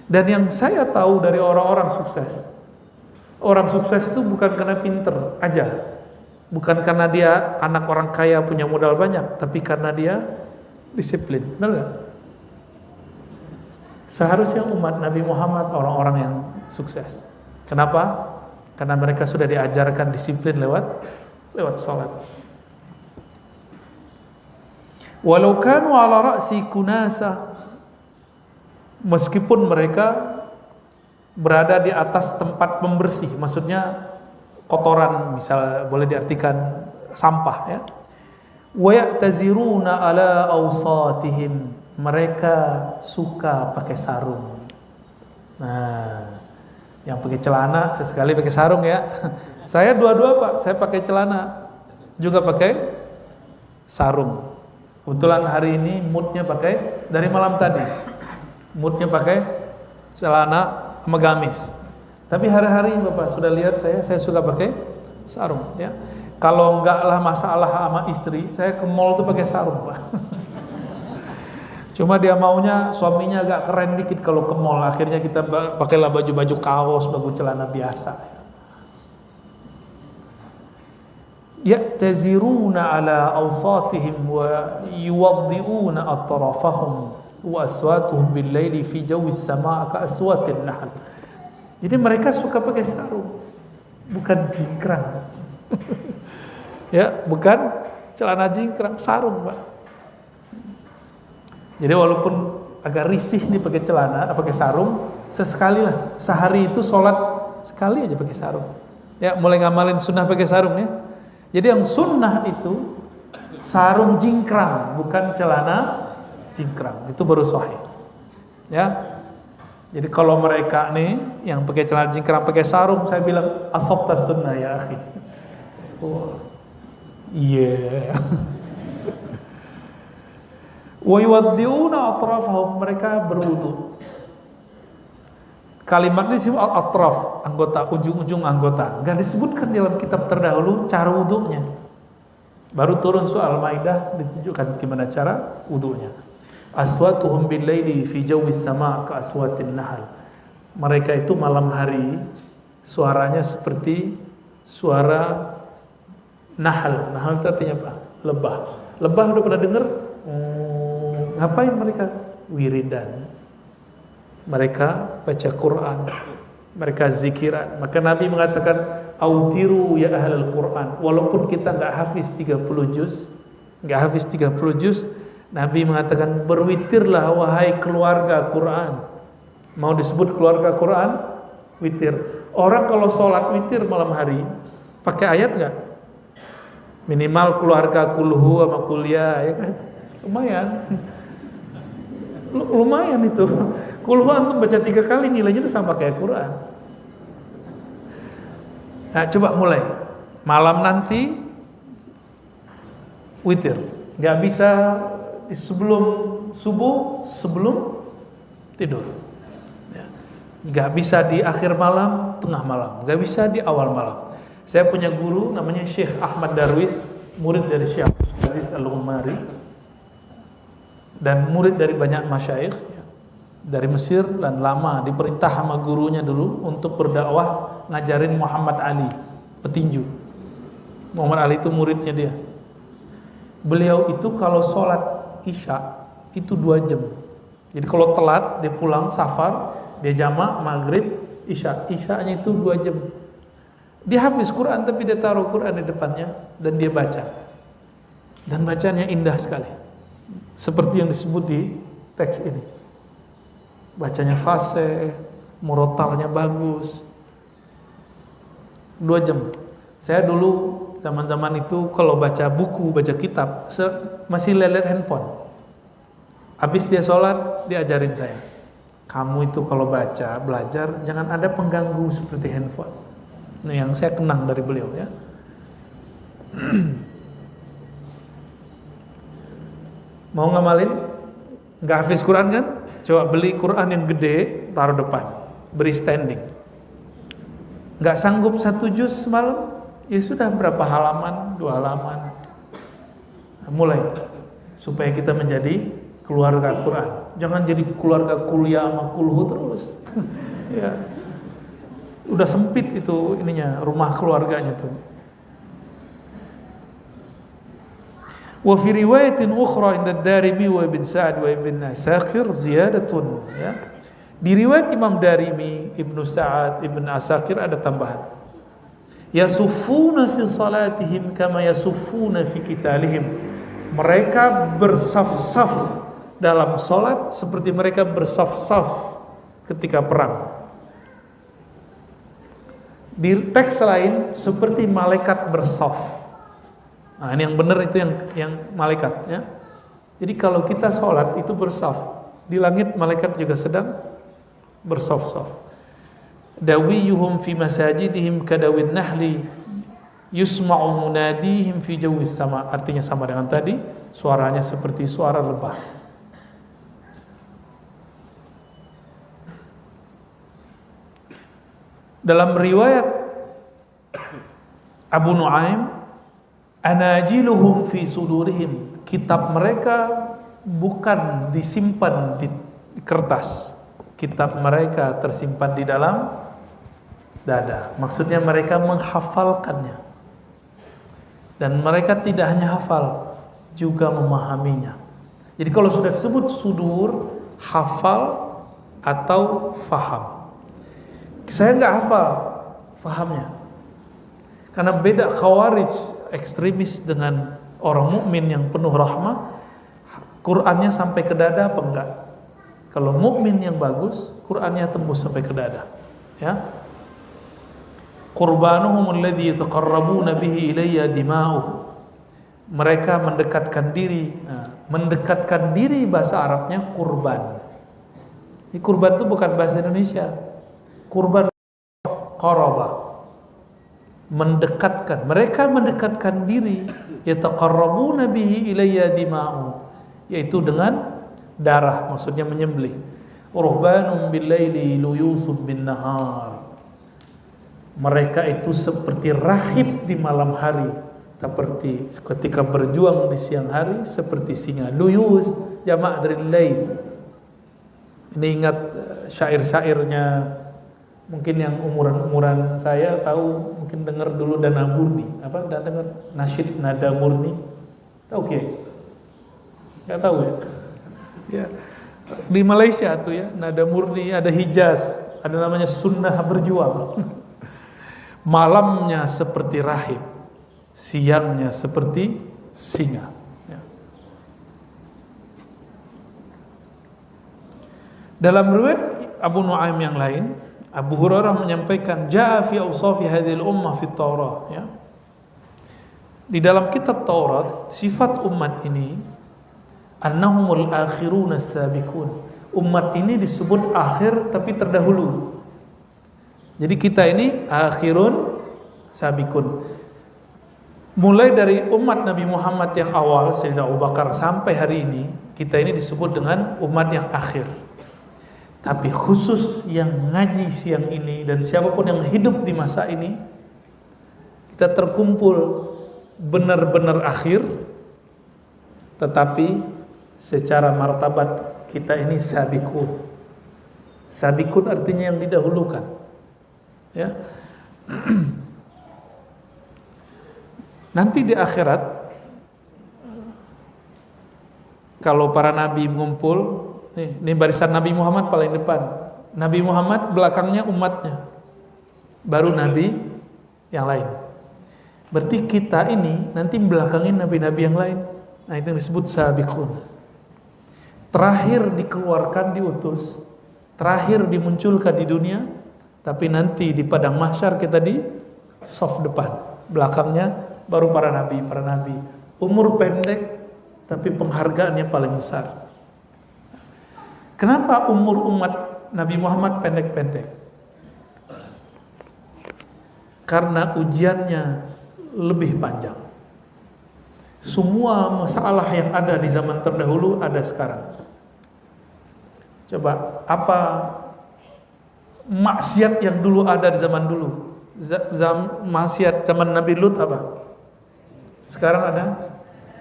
A: Dan yang saya tahu dari orang-orang sukses, orang sukses itu bukan karena pinter aja, bukan karena dia anak orang kaya punya modal banyak, tapi karena dia disiplin. Benar gak? Seharusnya umat Nabi Muhammad orang-orang yang sukses. Kenapa? Karena mereka sudah diajarkan disiplin lewat salat. Walau kanu ala ra'si kunasa, meskipun mereka berada di atas tempat pembersih, maksudnya kotoran, misal boleh diartikan sampah ya. Wa ya'taziruna ala awsatihim, mereka suka pakai sarung. Nah, yang pakai celana sesekali pakai sarung ya. Saya dua-dua Pak, saya pakai celana juga pakai sarung. Kebetulan hari ini moodnya pakai, dari malam tadi moodnya pakai celana sama gamis. Tapi hari-hari Bapak sudah lihat saya suka pakai sarung ya. Kalau enggak lah masalah sama istri, saya ke mall tuh pakai sarung Pak. Cuma dia maunya suaminya agak keren dikit kalau ke mall. Akhirnya kita pakailah baju-baju kaos, baju celana biasa. Ya'taziruna ala awsatihim wa yuwaddi'una atrafahum wa aswatuhum bil-laili fi jawis sama' ka aswatin nahl. Jadi mereka suka pakai sarung, bukan cingkrang. Ya, bukan celana jingkrang, sarung, Pak. Jadi walaupun agak risih nih pakai celana, pakai sarung, sesekali lah. Sehari itu sholat sekali aja pakai sarung. Ya, mulai ngamalin sunnah pakai sarung ya. Jadi yang sunnah itu sarung jingkrang, bukan celana jingkrang. Itu baru sahih. Ya. Jadi kalau mereka nih yang pakai celana jingkrang, pakai sarung, saya bilang asabta sunnah ya akhi. Oh. Iya. Wa yuwaddi'una atrafahum, mereka berwudu. Kalimat ini disebut atraf, anggota, ujung-ujung anggota. Enggak disebutkan dalam kitab terdahulu cara wudunya. Baru turun surah Al-Maidah ditunjukkan gimana cara wudunya. Aswatuhum bil-laili fi jawis sama' ka aswatin nahl. Mereka itu malam hari suaranya seperti suara nahl. Nahl itu artinya apa? Lebah. Lebah udah pernah dengar? Ngapain mereka? Wiridan. Mereka baca Quran. Mereka zikiran. Maka Nabi mengatakan, "Autiru ya ahlul Quran." Walaupun kita enggak hafiz 30 juz, Nabi mengatakan, berwitirlah wahai keluarga Quran. Mau disebut keluarga Quran? Witir. Orang kalau sholat witir malam hari, pakai ayat nggak? Minimal keluarga kulhu sama kuliah, ya kan? Lumayan. Lumayan itu. Kulhu antum baca 3 kali, nilainya udah sama kayak Quran. Nah, coba mulai. Malam nanti witir. Nggak bisa sebelum subuh, sebelum tidur. Nggak bisa di akhir malam, tengah malam. Nggak bisa di awal malam. Saya punya guru namanya Syekh Ahmad Darwis, murid dari Syekh Darwis Al-Umari, dan murid dari banyak masyayikh dari Mesir, dan lama diperintah sama gurunya dulu untuk berdakwah ngajarin Muhammad Ali, petinju. Muhammad Ali itu muridnya dia. Beliau itu kalau sholat Isya itu 2 jam. Jadi kalau telat dia pulang safar, dia jamak maghrib Isya. Isyanya itu 2 jam. Dia hafiz Quran tapi dia taruh Quran di depannya dan dia baca. Dan bacanya indah sekali. Seperti yang disebut di teks ini. Bacanya fasih, murotalnya bagus. 2 jam. Saya dulu zaman-zaman itu kalau baca buku, baca kitab, masih lihat handphone. Habis dia sholat, diajarin saya, kamu itu kalau baca, belajar, jangan ada pengganggu seperti handphone. Ini yang saya kenang dari beliau ya. Mau ngamalin? Nggak hafiz Quran kan? Coba beli Quran yang gede, taruh depan, beri standing. Nggak sanggup 1 juz semalam? Ya sudah, berapa halaman, 2 halaman. Nah, mulai supaya kita menjadi keluarga Quran. Jangan jadi keluarga kuliah sama kulhu terus. Ya. Udah sempit itu ininya, rumah keluarganya tuh. Wa fi riwayatin ukhra inda Darimi wa Ibn Sa'd wa Ibn Asakir ziyadatun, ya. Di riwayat Imam Darimi, Ibnu Sa'ad, Ibn Asakir ada tambahan. Yasuffuna fi salatihim kama yasuffuna fi qitalihim. Mereka bersaf-saf dalam salat seperti mereka bersaf-saf ketika perang. Di teks lain seperti malaikat bersaf. Nah, ini yang benar itu yang malaikat ya. Jadi kalau kita salat itu bersaf. Di langit malaikat juga sedang bersaf-saf. Dawiyuhum fi masajidihim kadawin nahli yusma'u munadihim fi jawis sama. Artinya sama dengan tadi, suaranya seperti suara lebah. Dalam riwayat Abu Nuaim, anajiluhum fi sudurihim, kitab mereka bukan disimpan di kertas. Kitab mereka tersimpan di dalam dada. Maksudnya mereka menghafalkannya. Dan mereka tidak hanya hafal, juga memahaminya. Jadi kalau sudah disebut sudur, hafal atau faham. Saya nggak hafal, fahamnya. Karena beda Khawarij, ekstremis dengan orang mukmin yang penuh rahmah, Qur'annya sampai ke dada apa enggak? Kalau mukmin yang bagus, Qur'annya tembus sampai ke dada. Ya. Qurbanuhum alladhi yataqarrabuna bihi ilayya dima'uhum. Mereka mendekatkan diri. Mendekatkan diri bahasa Arabnya kurban. Ini kurban itu bukan bahasa Indonesia. Kurban qaraba. Mendekatkan. Mereka mendekatkan diri. Yataqarrabuna bihi ilayya dima'uhum. Yaitu dengan darah, maksudnya menyembelih. Ruhbanum bil-laili luyusum bin-nahar. Mereka itu seperti rahib di malam hari, seperti ketika berjuang di siang hari seperti singa. Luyus jamak dari laith. Ini ingat syair-syairnya, mungkin yang umuran saya tahu, mungkin dengar dulu Nada Murni. Apa? Enggak dengar nasyid Nada Murni? Tahu ke? Enggak tahu ya? Ya. Di Malaysia tuh ya, Nada Murni, ada Hijaz, ada namanya Sunnah Berjuang. Malamnya seperti rahib, siangnya seperti singa. Ya. Dalam riwayat Abu Nuaim yang lain, Abu Hurairah menyampaikan, "Ja'a fi awsafi hadhil ummah fi Taurat." Ya. Di dalam kitab Taurat, sifat umat ini, annahumul akhiruna as-sabiqun. Umat ini disebut akhir tapi terdahulu. Jadi kita ini akhirun sabikun. Mulai dari umat Nabi Muhammad yang awal, Sayyidina Abu Bakar, sampai hari ini, kita ini disebut dengan umat yang akhir. Tapi khusus yang ngaji siang ini dan siapapun yang hidup di masa ini, kita terkumpul benar-benar akhir, tetapi secara martabat kita ini sabikun. Sabikun artinya yang didahulukan. Ya. Nanti di akhirat, kalau para nabi mengumpul, ini barisan Nabi Muhammad paling depan, Nabi Muhammad belakangnya umatnya, baru nabi yang lain. Berarti kita ini nanti belakangin nabi-nabi yang lain. Nah, itu yang disebut sabiqun. Terakhir dikeluarkan, diutus, terakhir dimunculkan di dunia, tapi nanti di padang mahsyar kita di saf depan, belakangnya baru para nabi. Umur pendek tapi penghargaannya paling besar. Kenapa umur umat Nabi Muhammad pendek-pendek? Karena ujiannya lebih panjang. Semua masalah yang ada di zaman terdahulu ada sekarang. Coba, apa maksiat yang dulu ada di zaman dulu? Maksiat zaman Nabi Lut apa? Sekarang ada?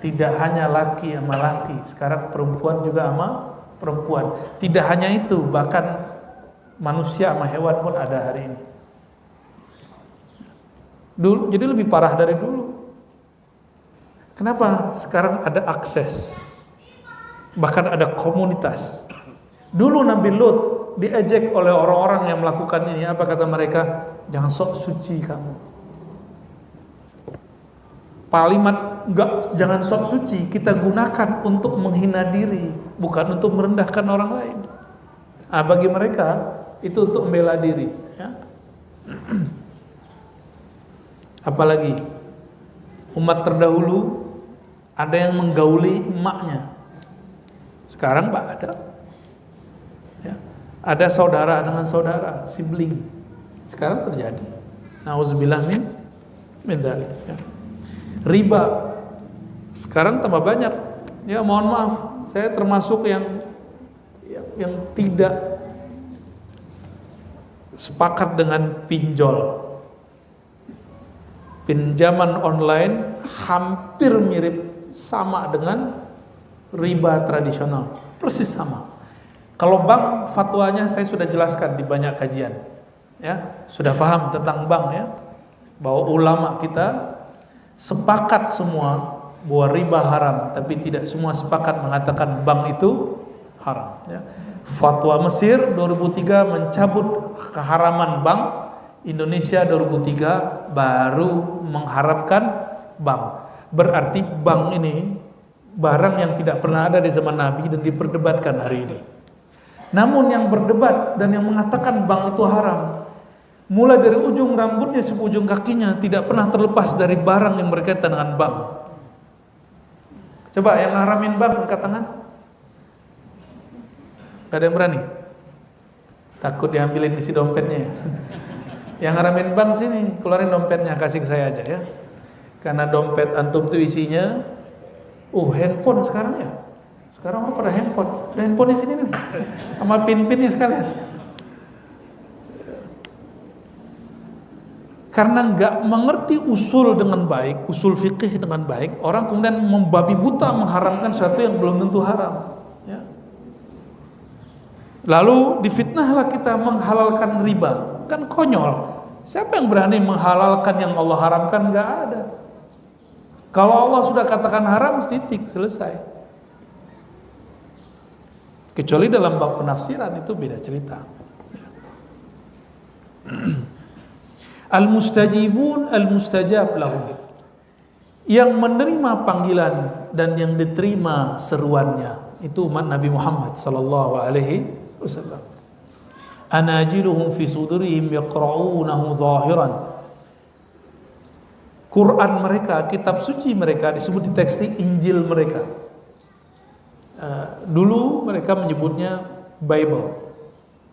A: Tidak hanya laki sama laki, sekarang perempuan juga sama perempuan. Tidak hanya itu, bahkan manusia sama hewan pun ada hari ini. Dulu, jadi lebih parah dari dulu. Kenapa? Sekarang ada akses, bahkan ada komunitas. Dulu Nabi Lut diejek oleh orang-orang yang melakukan ini. Apa kata mereka? Jangan sok suci kamu. Kalimat jangan sok suci kita gunakan untuk menghina diri, bukan untuk merendahkan orang lain. Bagi mereka itu untuk membela diri. Ya. Apalagi umat terdahulu ada yang menggauli emaknya. Sekarang Pak ada. Ya. Ada saudara dengan saudara, sibling. Sekarang terjadi. Nauzubillah min dzalik. Ya. Riba sekarang tambah banyak. Ya, mohon maaf, saya termasuk yang tidak sepakat dengan pinjol. Pinjaman online hampir mirip sama dengan riba tradisional, persis sama. Kalau bank, fatwanya saya sudah jelaskan di banyak kajian. Ya, sudah paham tentang bank ya, bahwa ulama kita sepakat semua bahwa riba haram, tapi tidak semua sepakat mengatakan bank itu haram. Ya. Fatwa Mesir 2003 mencabut keharaman bank. Indonesia 2003 baru mengharapkan bank. Berarti bank ini barang yang tidak pernah ada di zaman Nabi dan diperdebatkan hari ini. Namun yang berdebat dan yang mengatakan bank itu haram, mulai dari ujung rambutnya sampai ujung kakinya tidak pernah terlepas dari barang yang berkaitan dengan bank. Coba yang haramin bank angkat tangan. Gak ada yang berani? Takut diambilin isi dompetnya ya? Yang haramin bank sini, keluarin dompetnya, kasih ke saya aja ya. Karena dompet antum itu isinya handphone sekarang ya. Sekarang orang pada handphone. Ada handphone di sini nih. Sama pin-pinnya sekalian. Karena nggak mengerti usul dengan baik, usul fikih dengan baik, orang kemudian membabi buta mengharamkan sesuatu yang belum tentu haram. Ya. Lalu difitnahlah kita menghalalkan riba, kan konyol. Siapa yang berani menghalalkan yang Allah haramkan? Nggak ada. Kalau Allah sudah katakan haram, titik, selesai. Kecuali dalam bab penafsiran itu beda cerita. Al-mustajibun al-mustajab lahum, yang menerima panggilan dan yang diterima seruannya itu umat Nabi Muhammad sallallahu alaihi wasallam. Anajiluhum fi sudurihim yaqra'unahu zahiran. Quran mereka, kitab suci mereka disebut di teks Injil mereka. Dulu mereka menyebutnya Bible.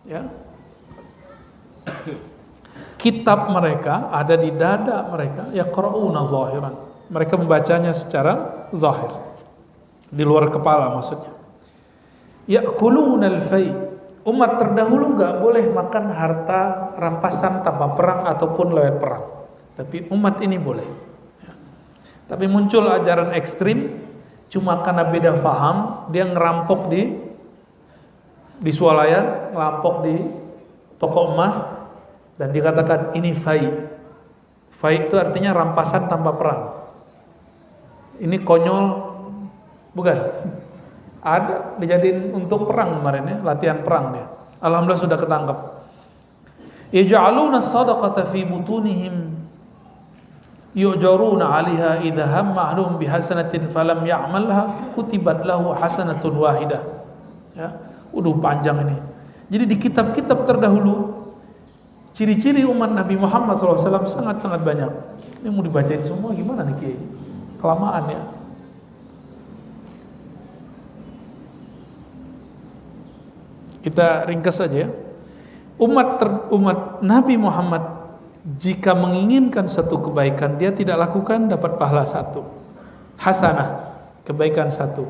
A: Ya. Kitab mereka ada di dada mereka, yaqra'una zahiran. Mereka membacanya secara zahir, di luar kepala maksudnya. Ya'kuluna al-fai. Umat terdahulu enggak boleh makan harta rampasan tanpa perang ataupun lewat perang. Tapi umat ini boleh. Tapi muncul ajaran ekstrim, cuma karena beda faham, dia ngerampok di swalayan, ngerampok di toko emas, dan dikatakan ini fai. Fai itu artinya rampasan tanpa perang. Ini konyol, bukan? Ada dijadiin untuk perang kemarin ya, latihan perang dia. Alhamdulillah sudah ketangkap. Yaj'aluna as-sadaqata fi butunihim yu'jaruna 'alaiha idza hamma 'aluhum bihasanatin falam ya'malha kutibat lahu hasanatun wahidah. Ya, udah panjang ini. Jadi di kitab-kitab terdahulu ciri-ciri umat Nabi Muhammad SAW sangat-sangat banyak. Ini mau dibacain semua gimana nih Kiai? Kelamaan ya. Kita ringkas saja ya. Umat Nabi Muhammad jika menginginkan satu kebaikan, dia tidak lakukan, dapat pahala satu. Hasanah, kebaikan satu.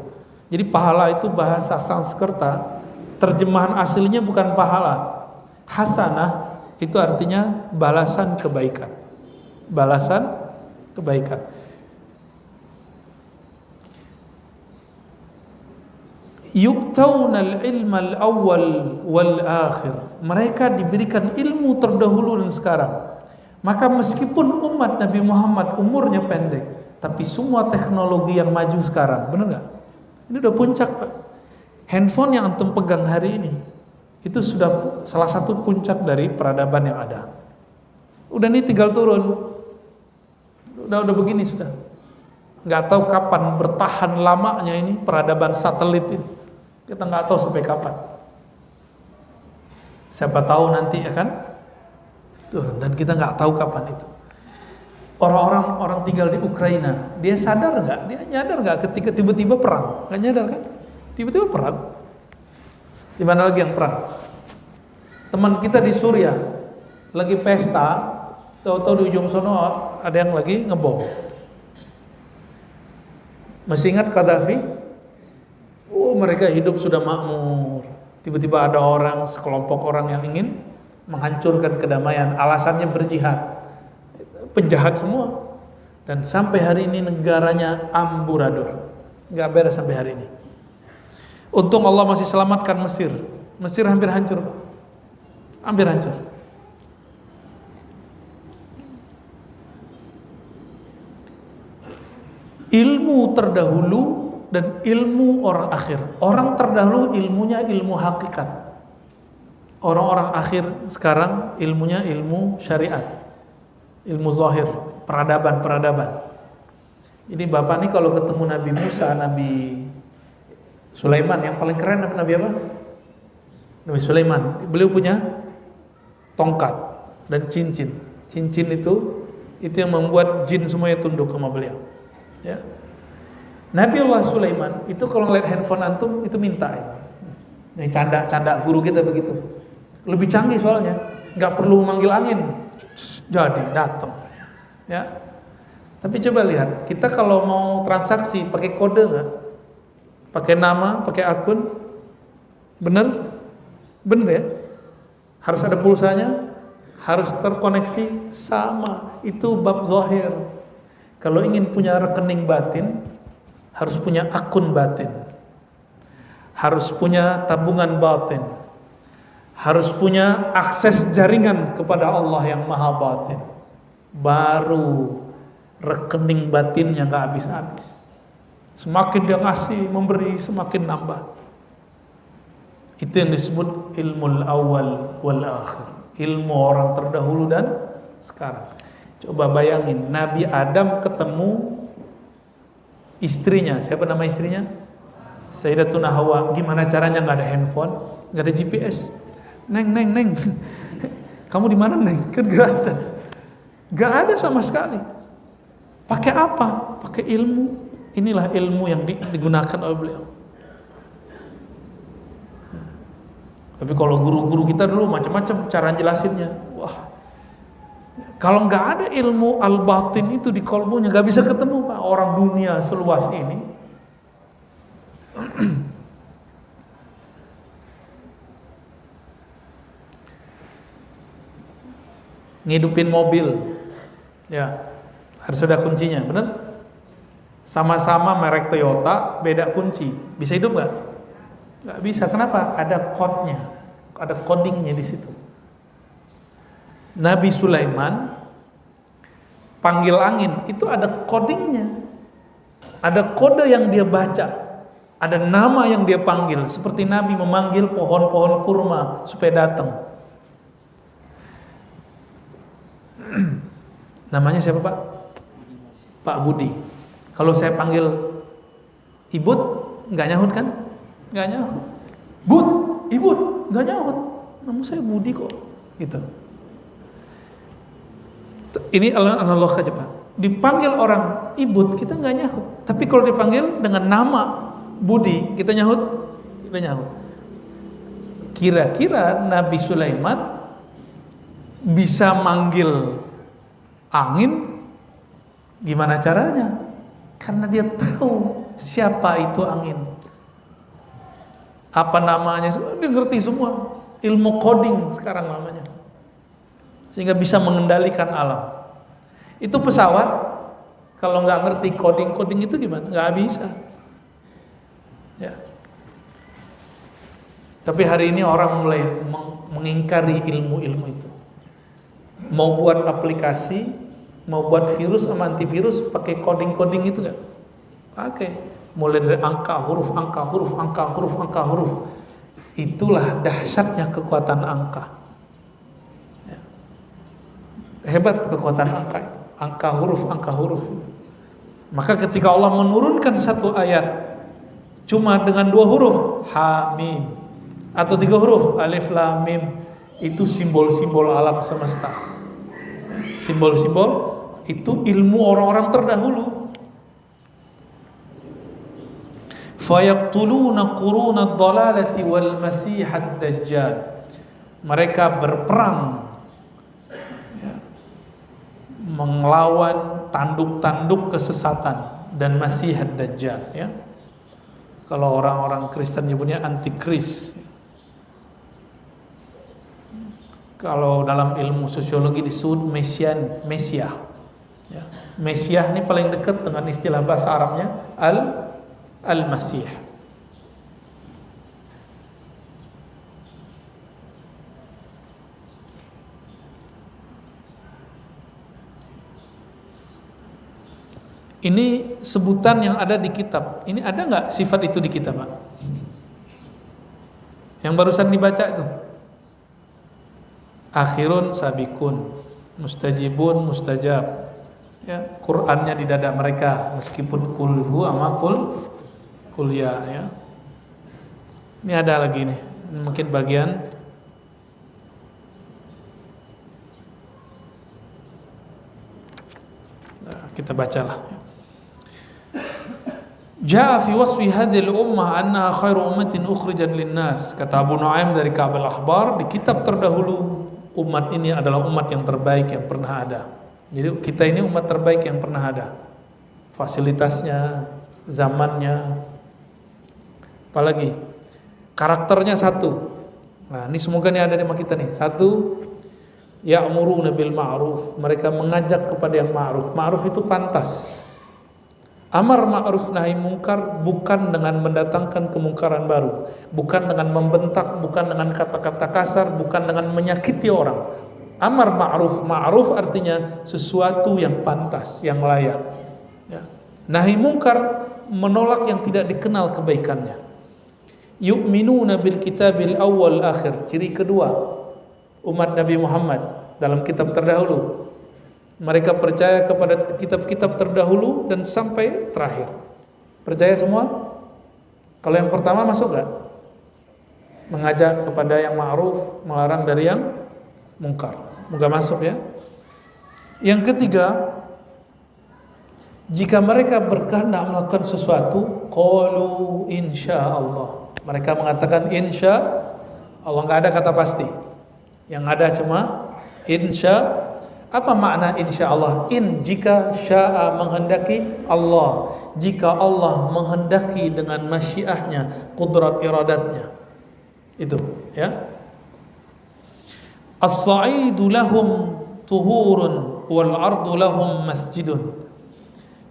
A: Jadi pahala itu bahasa Sanskerta, terjemahan aslinya bukan pahala. Hasanah itu artinya balasan kebaikan. Balasan kebaikan. Yu'taunal ilmal awal wal akhir. Mereka diberikan ilmu terdahulu dan sekarang. Maka meskipun umat Nabi Muhammad umurnya pendek, tapi semua teknologi yang maju sekarang, benar nggak? Ini udah puncak, Pak. Handphone yang antum pegang hari ini itu sudah salah satu puncak dari peradaban yang ada. Udah nih tinggal turun. Udah begini sudah. Nggak tahu kapan bertahan lamanya ini peradaban satelit ini. Kita nggak tahu sampai kapan. Siapa tahu nanti ya kan turun, dan kita nggak tahu kapan itu. Orang tinggal di Ukraina, dia sadar nggak? Dia nyadar nggak ketika tiba-tiba perang? Nggak nyadar kan? Tiba-tiba perang. Di mana lagi yang perang? Teman kita di Suriah lagi pesta, tahu-tahu di ujung sono ada yang lagi ngebom. Masih ingat Qaddafi? Mereka hidup sudah makmur. Tiba-tiba ada orang, sekelompok orang yang ingin menghancurkan kedamaian. Alasannya berjihad. Penjahat semua. Dan sampai hari ini negaranya amburadul. Gak beres sampai hari ini. Untung Allah masih selamatkan Mesir. Mesir hampir hancur. Hampir hancur. Ilmu terdahulu dan ilmu orang akhir. Orang terdahulu ilmunya ilmu hakikat. Orang-orang akhir sekarang ilmunya ilmu syariat, ilmu zahir, peradaban. Jadi bapak nih kalau ketemu Nabi Musa, Nabi Sulaiman, yang paling keren Nabi apa? Nabi Sulaiman. Beliau punya tongkat dan cincin. Cincin itu yang membuat jin semuanya tunduk sama beliau. Ya. Nabi Allah Sulaiman itu kalau ngeliat handphone antum itu minta. Nih canda guru kita begitu. Lebih canggih soalnya, nggak perlu manggil angin, jadi datang. Ya. Tapi coba lihat, kita kalau mau transaksi pakai kode nggak? Pakai nama, pakai akun, bener ya? Harus ada pulsanya, harus terkoneksi, sama. Itu bab zahir. Kalau ingin punya rekening batin, harus punya akun batin, harus punya tabungan batin, harus punya akses jaringan kepada Allah yang maha batin. Baru rekening batinnya gak habis-habis. Semakin dia ngasih, memberi, semakin nambah. Itu yang disebut ilmul awal wal akhir, ilmu orang terdahulu dan sekarang. Coba bayangin, Nabi Adam ketemu istrinya. Siapa nama istrinya? Sayyidatuna Hawa. Gimana caranya? Gak ada handphone, gak ada GPS. Neng kamu di mana, Neng? Kan gak ada sama sekali. Pakai apa? Pakai ilmu. Inilah ilmu yang digunakan oleh beliau. Tapi kalau guru-guru kita dulu macam-macam cara jelasinnya. Wah, kalau nggak ada ilmu al-batin itu di kolbunya, nggak bisa ketemu Pak. Orang dunia seluas ini. Ngidupin mobil, ya. Harus ada kuncinya, benar? Sama-sama merek Toyota, beda kunci. Bisa hidup nggak? Nggak bisa. Kenapa? Ada code-nya, ada codingnya di situ. Nabi Sulaiman panggil angin, itu ada codingnya. Ada kode yang dia baca, ada nama yang dia panggil. Seperti Nabi memanggil pohon-pohon kurma supaya datang. Namanya siapa Pak? Pak Budi. Kalau saya panggil Ibut, nggak nyahut kan? Nggak nyahut. Bud, Ibut, nggak nyahut. Nama saya Budi kok, gitu. Ini analog aja Pak. Dipanggil orang Ibut, kita nggak nyahut. Tapi kalau dipanggil dengan nama Budi, kita nyahut, kita nyahut. Kira-kira Nabi Sulaiman bisa manggil angin? Gimana caranya? Karena dia tahu siapa itu angin, apa namanya, dia ngerti semua. Ilmu coding sekarang namanya, sehingga bisa mengendalikan alam. Itu pesawat, kalau nggak ngerti coding itu gimana? Nggak bisa. Ya. Tapi hari ini orang mulai mengingkari ilmu-ilmu itu. Mau buat aplikasi, mau buat virus sama antivirus, pakai coding itu nggak? Pakai. Mulai dari angka huruf. Itulah dahsyatnya kekuatan angka. Ya. Hebat kekuatan angka itu. Angka huruf. Maka ketika Allah menurunkan satu ayat cuma dengan 2 huruf, ha mim, atau 3 huruf, alif lam mim, itu simbol-simbol alam semesta. Simbol-simbol itu ilmu orang-orang terdahulu. Fayaqtuluna quruna ad-dalalati wal masih ad-dajjal. Mereka berperang, ya, melawan tanduk-tanduk kesesatan dan masih ad-dajjal, ya. Kalau orang-orang Kristen nyebutnya antikris. Kalau dalam ilmu sosiologi disebut Mesiah. Ya. Mesiah ini paling dekat dengan istilah bahasa Arabnya Al-Masih. Ini sebutan yang ada di kitab. Ini ada nggak sifat itu di kitab, Pak? Yang barusan dibaca itu. Akhirun sabikun, mustajibun mustajab. ya, Qur'annya di dada mereka meskipun kulhu sama kuliah ya. Ini ada lagi nih, mungkin bagian kita bacalah. Jaa fi wasfi hadhil ummah annaha khairu ummatin ukhrijat linnas. Kata Abu Nuaim dari Ka'ab al-Akhbar, di kitab terdahulu umat ini adalah umat yang terbaik yang pernah ada. Jadi kita ini umat terbaik yang pernah ada. Fasilitasnya, zamannya, apalagi karakternya satu. Nah, ini semoga nih ada di kita nih. Satu, ya'muruna bil ma'ruf, mereka mengajak kepada yang ma'ruf. Ma'ruf itu pantas. Amar ma'ruf nahi mungkar bukan dengan mendatangkan kemungkaran baru, bukan dengan membentak, bukan dengan kata-kata kasar, bukan dengan menyakiti orang. Amar ma'ruf, ma'ruf artinya sesuatu yang pantas, yang layak ya. Nahi mungkar menolak yang tidak dikenal kebaikannya. Yu'minuna bil kitabil awwal akhir. Ciri kedua umat Nabi Muhammad dalam kitab terdahulu, mereka percaya kepada kitab-kitab terdahulu dan sampai terakhir. Percaya semua? Kalau yang pertama masuk gak? Mengajak kepada yang ma'ruf, melarang dari yang mungkar. Moga masuk ya. Yang ketiga, jika mereka berkehendak melakukan sesuatu, qalu insyaallah. Mereka mengatakan insya Allah, nggak ada kata pasti. Yang ada cuma insya. Apa makna insya Allah? In, jika sya'a menghendaki Allah, jika Allah menghendaki dengan masyiahnya, qudrat iradatnya. Itu ya. As-sa'idu lahum tuhurun wal ardu lahum masjidun.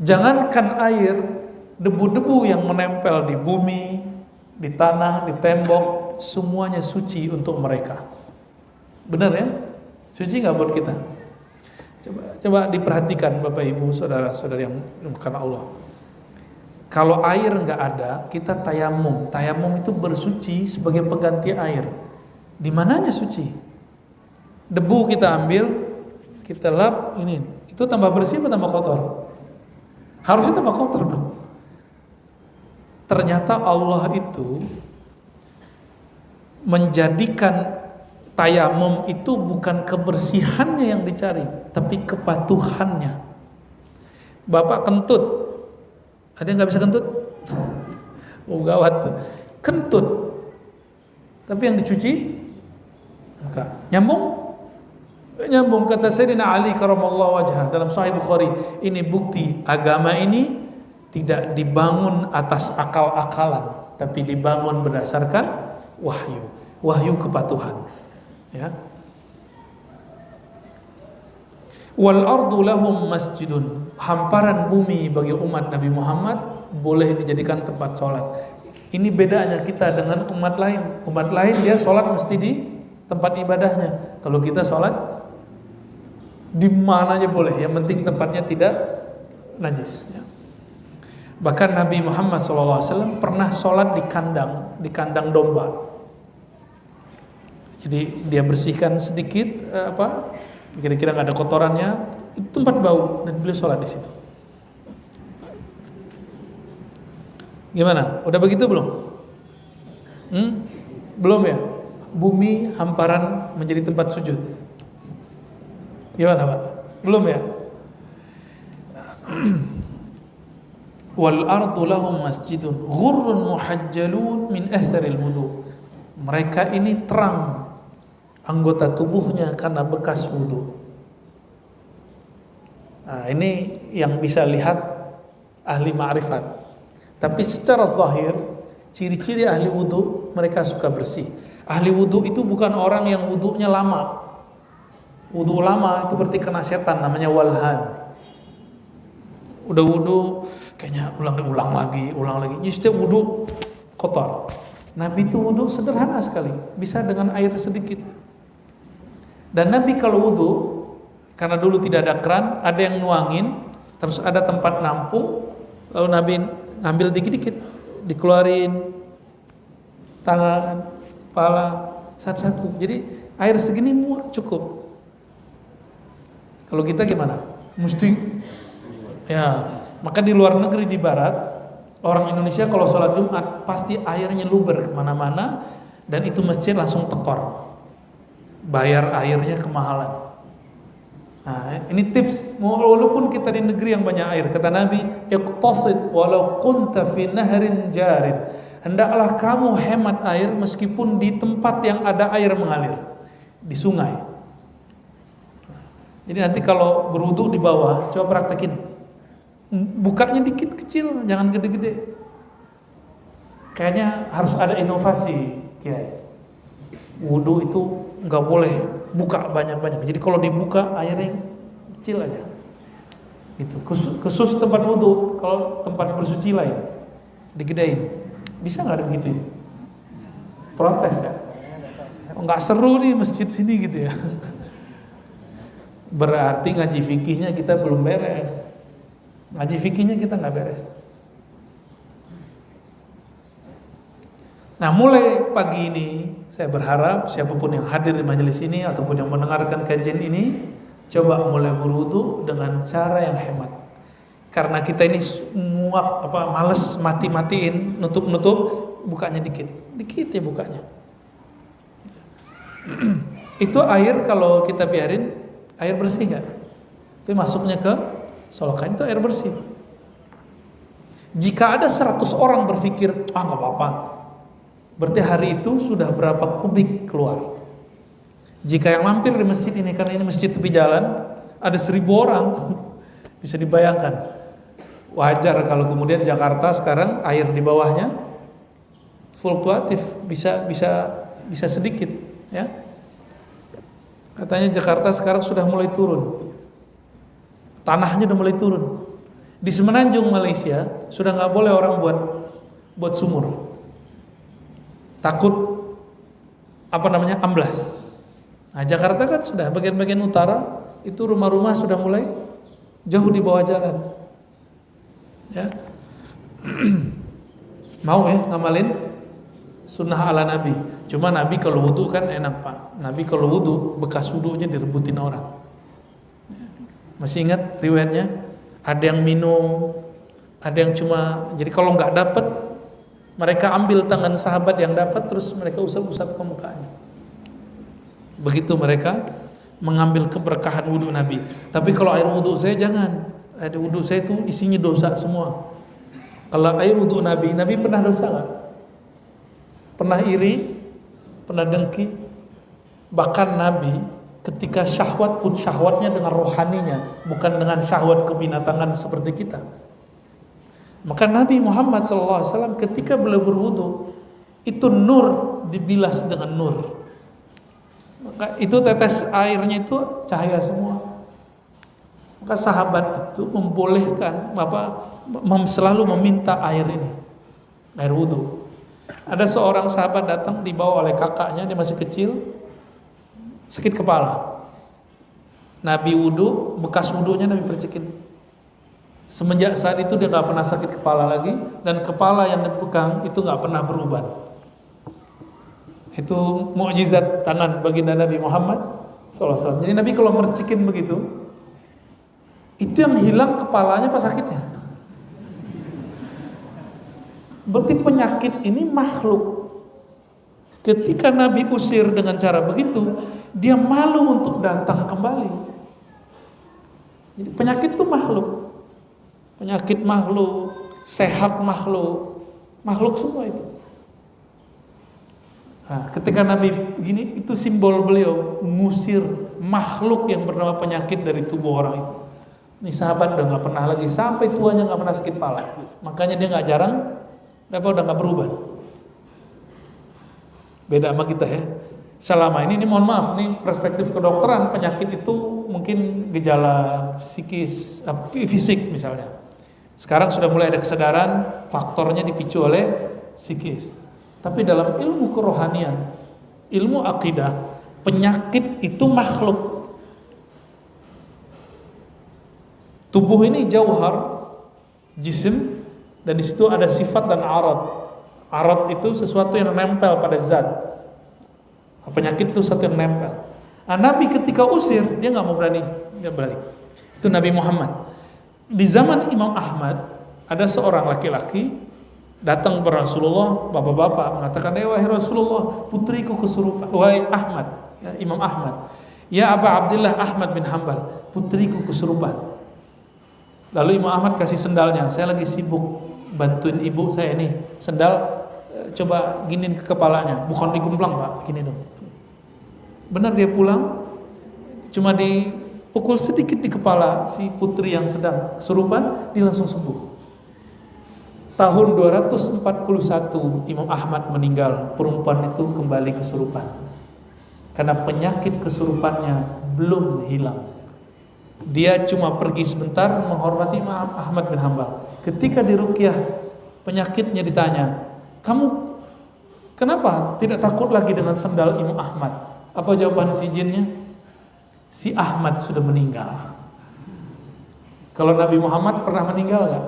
A: Jangankan air, debu-debu yang menempel di bumi, di tanah, di tembok, semuanya suci untuk mereka. Benar ya? Suci nggak buat kita? Coba diperhatikan Bapak Ibu, saudara-saudari yang karena Allah. Kalau air nggak ada, kita tayamum. Tayamum itu bersuci sebagai pengganti air. Di mananya suci? Debu kita ambil, kita lap, ini. Itu tambah bersih atau tambah kotor? Harusnya tambah kotor dong. Ternyata Allah itu menjadikan tayamum itu bukan kebersihannya yang dicari, tapi kepatuhannya. Bapak kentut, ada yang nggak bisa kentut? Oh gawat tuh, kentut. Tapi yang dicuci, enggak. Nyambung kata Sayyidina Ali karamallahu wajhah dalam Sahih Bukhari. Ini bukti agama ini tidak dibangun atas akal-akalan, tapi dibangun berdasarkan wahyu kepatuhan. Ya. Wal ardu lahum masjidun. Hamparan bumi bagi umat Nabi Muhammad boleh dijadikan tempat sholat. Ini bedanya kita dengan umat lain. Umat lain dia sholat mesti di tempat ibadahnya. Kalau kita sholat di mana aja boleh, yang penting tempatnya tidak najis ya. Bahkan Nabi Muhammad SAW pernah sholat di kandang domba. Jadi dia bersihkan sedikit kira-kira nggak ada kotorannya, itu tempat bau dan beliau sholat di situ. Gimana? Udah begitu belum? Belum ya? Bumi hamparan menjadi tempat sujud. Gimana Pak? Belum ya? Wal ardu lahum masjidun ghurrun muhajjalun min atharil wudu. Mereka ini terang anggota tubuhnya karena bekas wudu. Nah, ini yang bisa lihat ahli ma'rifat. Tapi secara zahir, ciri-ciri ahli wudu, mereka suka bersih. Ahli wudu itu bukan orang yang wudunya lama. Wudu lama itu berarti kena setan, namanya walhan. Udah wudu kayaknya ulang lagi. Ini setiap wudu kotor. Nabi itu wudu sederhana sekali, bisa dengan air sedikit. Dan Nabi kalau wudu, karena dulu tidak ada keran, ada yang nuangin, terus ada tempat nampung, lalu Nabi ngambil dikit-dikit, dikeluarin tangan, kepala, satu-satu. Jadi air segini muat cukup. Kalau kita gimana? Mesti Ya, maka di luar negeri di barat, orang Indonesia kalau sholat Jumat pasti airnya luber kemana-mana dan itu masjid langsung tekor. Bayar airnya kemahalan. Nah, ini tips, walaupun kita di negeri yang banyak air, kata Nabi, iqtasid walau kunta fi nahrin jarin. Hendaklah kamu hemat air meskipun di tempat yang ada air mengalir, di sungai. Jadi nanti kalau berwudu di bawah, coba praktekin. Bukanya dikit kecil, jangan gede-gede. Kayaknya harus ada inovasi, Kiai. Wudu itu nggak boleh buka banyak-banyak. Jadi kalau dibuka airnya kecil aja. Gitu. Khusus tempat wudu, kalau tempat bersuci lain digedein. Bisa nggak begitu? Protes ya? Nggak seru nih masjid sini gitu ya. Berarti ngaji fikihnya kita belum beres. Ngaji fikihnya kita nggak beres. Nah, mulai pagi ini saya berharap siapapun yang hadir di majelis ini ataupun yang mendengarkan kajian ini coba mulai berwudu dengan cara yang hemat. Karena kita ini muak males mati-matiin nutup bukanya dikit ya bukanya. Itu air kalau kita biarin air bersih nggak? Tapi masuknya ke solokan itu air bersih. Jika ada 100 orang berpikir nggak apa-apa, berarti hari itu sudah berapa kubik keluar. Jika yang mampir di masjid ini, karena ini masjid tepi jalan, ada 1000 orang, bisa dibayangkan. Wajar kalau kemudian Jakarta sekarang air di bawahnya fluktuatif, bisa sedikit, ya. Katanya Jakarta sekarang sudah mulai turun, tanahnya sudah mulai turun. Di Semenanjung Malaysia sudah nggak boleh orang buat sumur. Takut amblas. Nah, Jakarta kan sudah bagian-bagian utara itu rumah-rumah sudah mulai jauh di bawah jalan. Ya. Mau ya ngamalin sunnah ala Nabi. Cuma Nabi kalau wudu kan enak, Pak. Nabi kalau wudu bekas wudunya direbutin orang. Masih ingat riwayatnya? Ada yang minum, ada yang cuma, jadi kalau nggak dapat mereka ambil tangan sahabat yang dapat terus mereka usap-usap ke mukanya. Begitu mereka mengambil keberkahan wudu Nabi. Tapi kalau air wudu saya jangan. Air wudu saya itu isinya dosa semua. Kalau air wudu Nabi pernah dosa nggak? Pernah iri? Pernah dengki? Bahkan Nabi ketika syahwat pun syahwatnya dengan rohaninya, bukan dengan syahwat kebinatangan seperti kita. Maka Nabi Muhammad SAW ketika beliau berwudu itu nur dibilas dengan nur. Maka itu tetes airnya itu cahaya semua. Maka sahabat itu membolehkan selalu meminta air ini, air wudu. Ada seorang sahabat datang dibawa oleh kakaknya, dia masih kecil, sakit kepala. Nabi wudu, bekas wudunya Nabi percikin. Semenjak saat itu dia nggak pernah sakit kepala lagi, dan kepala yang dipegang itu nggak pernah beruban. Itu mukjizat tangan baginda Nabi Muhammad SAW. Jadi Nabi kalau mercikin begitu, itu yang hilang kepalanya pas sakitnya. Berarti penyakit ini makhluk. Ketika Nabi usir dengan cara begitu, dia malu untuk datang kembali. Jadi penyakit itu makhluk. Penyakit makhluk, sehat makhluk semua itu. Nah, ketika Nabi begini, itu simbol beliau ngusir makhluk yang bernama penyakit dari tubuh orang itu. Ini sahabat udah nggak pernah lagi sampai tuanya nggak pernah sakit kepala. Makanya dia nggak jarang, udah nggak berubah. Beda sama kita ya. Selama ini mohon maaf nih perspektif kedokteran, penyakit itu mungkin gejala psikis, fisik misalnya. Sekarang sudah mulai ada kesadaran faktornya dipicu oleh psikis. Tapi dalam ilmu kerohanian, ilmu akidah, penyakit itu makhluk. Tubuh ini jauhar, jisim, dan di situ ada sifat dan arad. Arad itu sesuatu yang nempel pada zat. Penyakit itu sesuatu yang nempel. Nah, Nabi ketika usir dia nggak mau berani, dia balik. Itu Nabi Muhammad. Di zaman Imam Ahmad ada seorang laki-laki datang ke Rasulullah, bapak-bapak mengatakan, wahai Rasulullah, putriku kesurupan. Wahai Ahmad, ya, Imam Ahmad, ya Aba Abdillah Ahmad bin Hambal, putriku kesurupan. Lalu Imam Ahmad kasih sendalnya, saya lagi sibuk bantuin ibu saya nih, sendal coba giniin ke kepalanya, bukan digumplang Pak, gini dong. Benar dia pulang, cuma dipukul sedikit di kepala si putri yang sedang kesurupan, dia langsung sembuh. Tahun 241 Imam Ahmad meninggal, perempuan itu kembali kesurupan. Karena penyakit kesurupannya belum hilang. Dia cuma pergi sebentar menghormati Imam Ahmad bin Hambal. Ketika diruqyah penyakitnya ditanya, kamu kenapa tidak takut lagi dengan sendal Imam Ahmad? Apa jawaban si jinnya? Si Ahmad sudah meninggal. Kalau Nabi Muhammad pernah meninggal gak?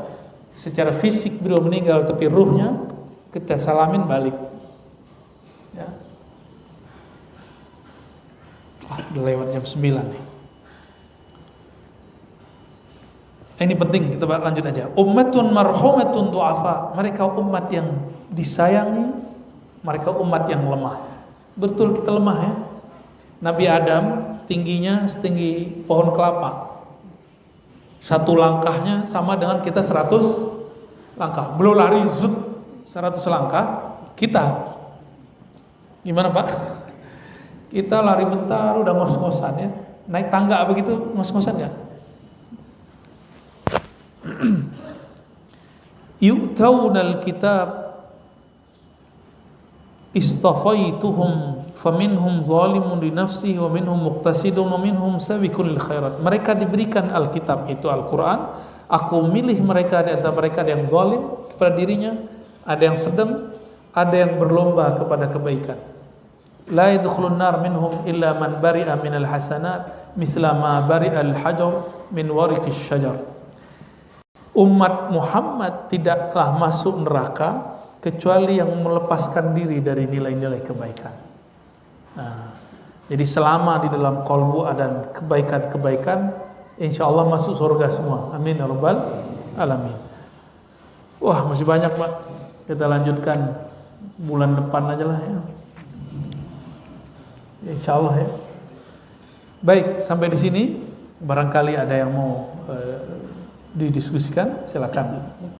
A: Secara fisik beliau meninggal, tapi ruhnya kita salamin balik. Ya. Wah, udah lewat jam 9 nih. Ini penting, kita lanjut aja. Ummatun marhumatun du'afa. Mereka umat yang disayangi, mereka umat yang lemah. Betul kita lemah ya. Nabi Adam tingginya setinggi pohon kelapa. Satu langkahnya sama dengan kita 100 langkah. Belum lari 100 langkah, kita gimana Pak? Kita lari bentar udah ngos-ngosan ya. Naik tangga begitu ngos-ngosan ya. Yu'taunal kitab istafaituhum faminhum zalimun li nafsihi wa minhum muqtasidun wa minhum sabiqun lil khairat. Mereka diberikan Alkitab, itu Al-Qur'an. Aku milih mereka, di antara mereka ada yang zalim kepada dirinya, ada yang sedang, ada yang berlomba kepada kebaikan. La yadkhulun nar minhum illa man bari'a minal hasanat misla ma bari'al hajar min wariqis syajar. Umat Muhammad tidaklah masuk neraka kecuali yang melepaskan diri dari nilai-nilai kebaikan. Nah, jadi selama di dalam qalbu ada kebaikan-kebaikan, insya Allah masuk surga semua. Amin ya rabbal alamin. Wah, masih banyak Pak. Kita lanjutkan bulan depan aja lah ya. Insya Allah ya. Baik, sampai di sini. Barangkali ada yang mau didiskusikan, silakan.